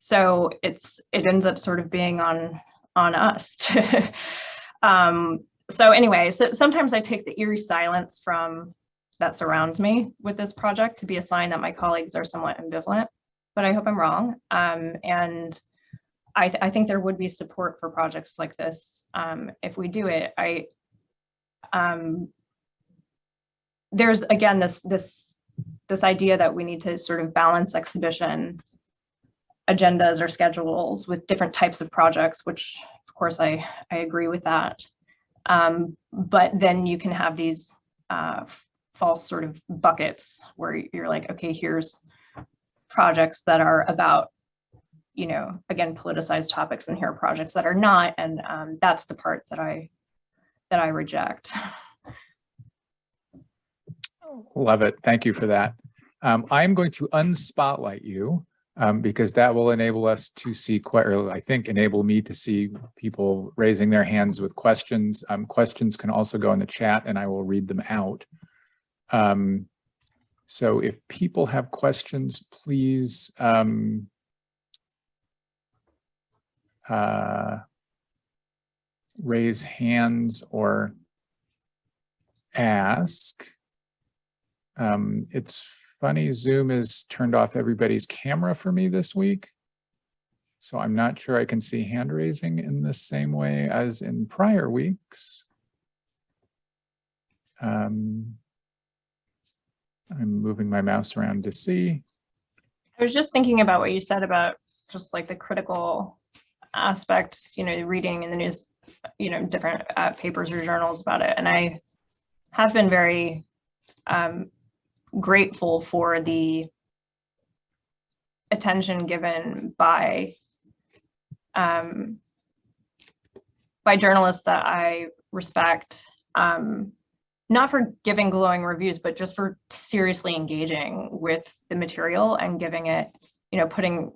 So it ends up sort of being on us. So anyway, so sometimes I take the eerie silence that surrounds me with this project to be a sign that my colleagues are somewhat ambivalent, but I hope I'm wrong. And I think there would be support for projects like this if we do it. There's again this idea that we need to sort of balance exhibition agendas or schedules with different types of projects, which of course I agree with that. But then you can have these false sort of buckets where you're like, okay, here's projects that are about, you know, again, politicized topics, and here are projects that are not, and that's the part that I reject. Love it. Thank you for that. I'm going to unspotlight you because that will enable us to see, or I think enable me to see people raising their hands with questions. Questions can also go in the chat and I will read them out. So if people have questions, please raise hands or ask. It's funny, Zoom has turned off everybody's camera for me this week. So I'm not sure I can see hand raising in the same way as in prior weeks. I'm moving my mouse around to see. I was just thinking about what you said about just like the critical aspects, you know, reading in the news, you know, different papers or journals about it. And I have been very grateful for the attention given by journalists that I respect, not for giving glowing reviews, but just for seriously engaging with the material and giving it, you know, putting,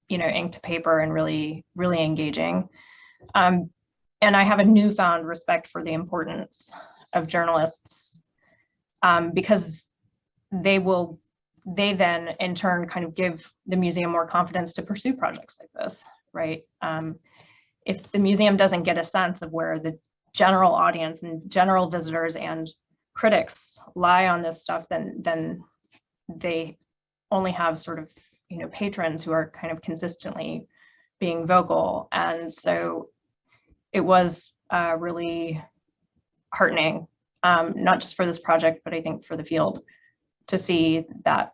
you know, ink to paper and really engaging. And I have a newfound respect for the importance of journalists because they then in turn kind of give the museum more confidence to pursue projects like this, right? If the museum doesn't get a sense of where the general audience and general visitors and critics lie on this stuff, then they only have sort of, you know, patrons who are kind of consistently being vocal. And so it was really heartening, not just for this project, but I think for the field, to see that,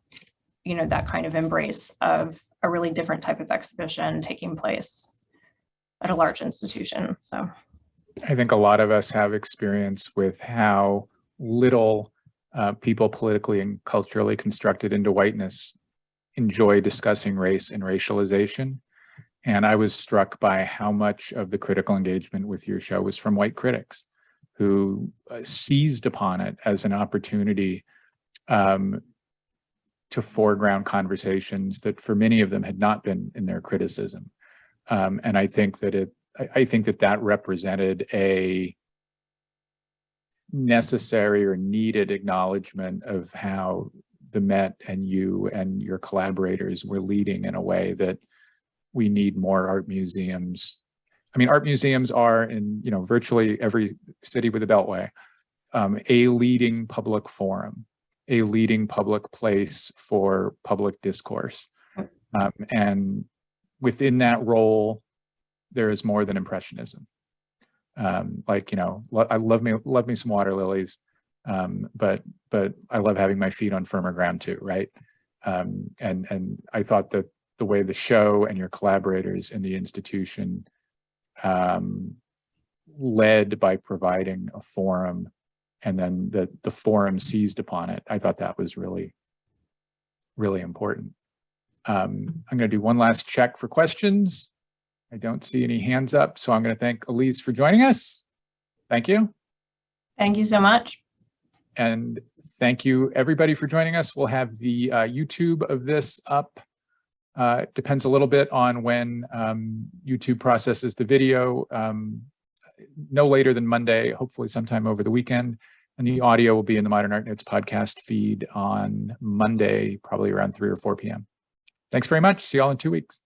you know, that kind of embrace of a really different type of exhibition taking place at a large institution. So I think a lot of us have experience with how little people politically and culturally constructed into whiteness enjoy discussing race and racialization. And I was struck by how much of the critical engagement with your show was from white critics who seized upon it as an opportunity to foreground conversations that for many of them had not been in their criticism. And I think that that represented a necessary or needed acknowledgement of how the Met and you and your collaborators were leading in a way that we need more art museums. I mean, art museums are in, you know, virtually every city with a beltway, a leading public forum a leading public place for public discourse. And within that role, there is more than impressionism. Like, you know, I love me some water lilies, but I love having my feet on firmer ground too, right? And I thought that the way the show and your collaborators in the institution led by providing a forum, and then the forum seized upon it, I thought that was really, really important. I'm going to do one last check for questions. I don't see any hands up, so I'm going to thank Elise for joining us. Thank you. Thank you so much. And thank you, everybody, for joining us. We'll have the YouTube of this up. Depends a little bit on when YouTube processes the video. No later than Monday, hopefully sometime over the weekend. And the audio will be in the Modern Art Notes podcast feed on Monday, probably around 3 or 4 p.m. Thanks very much. See you all in 2 weeks.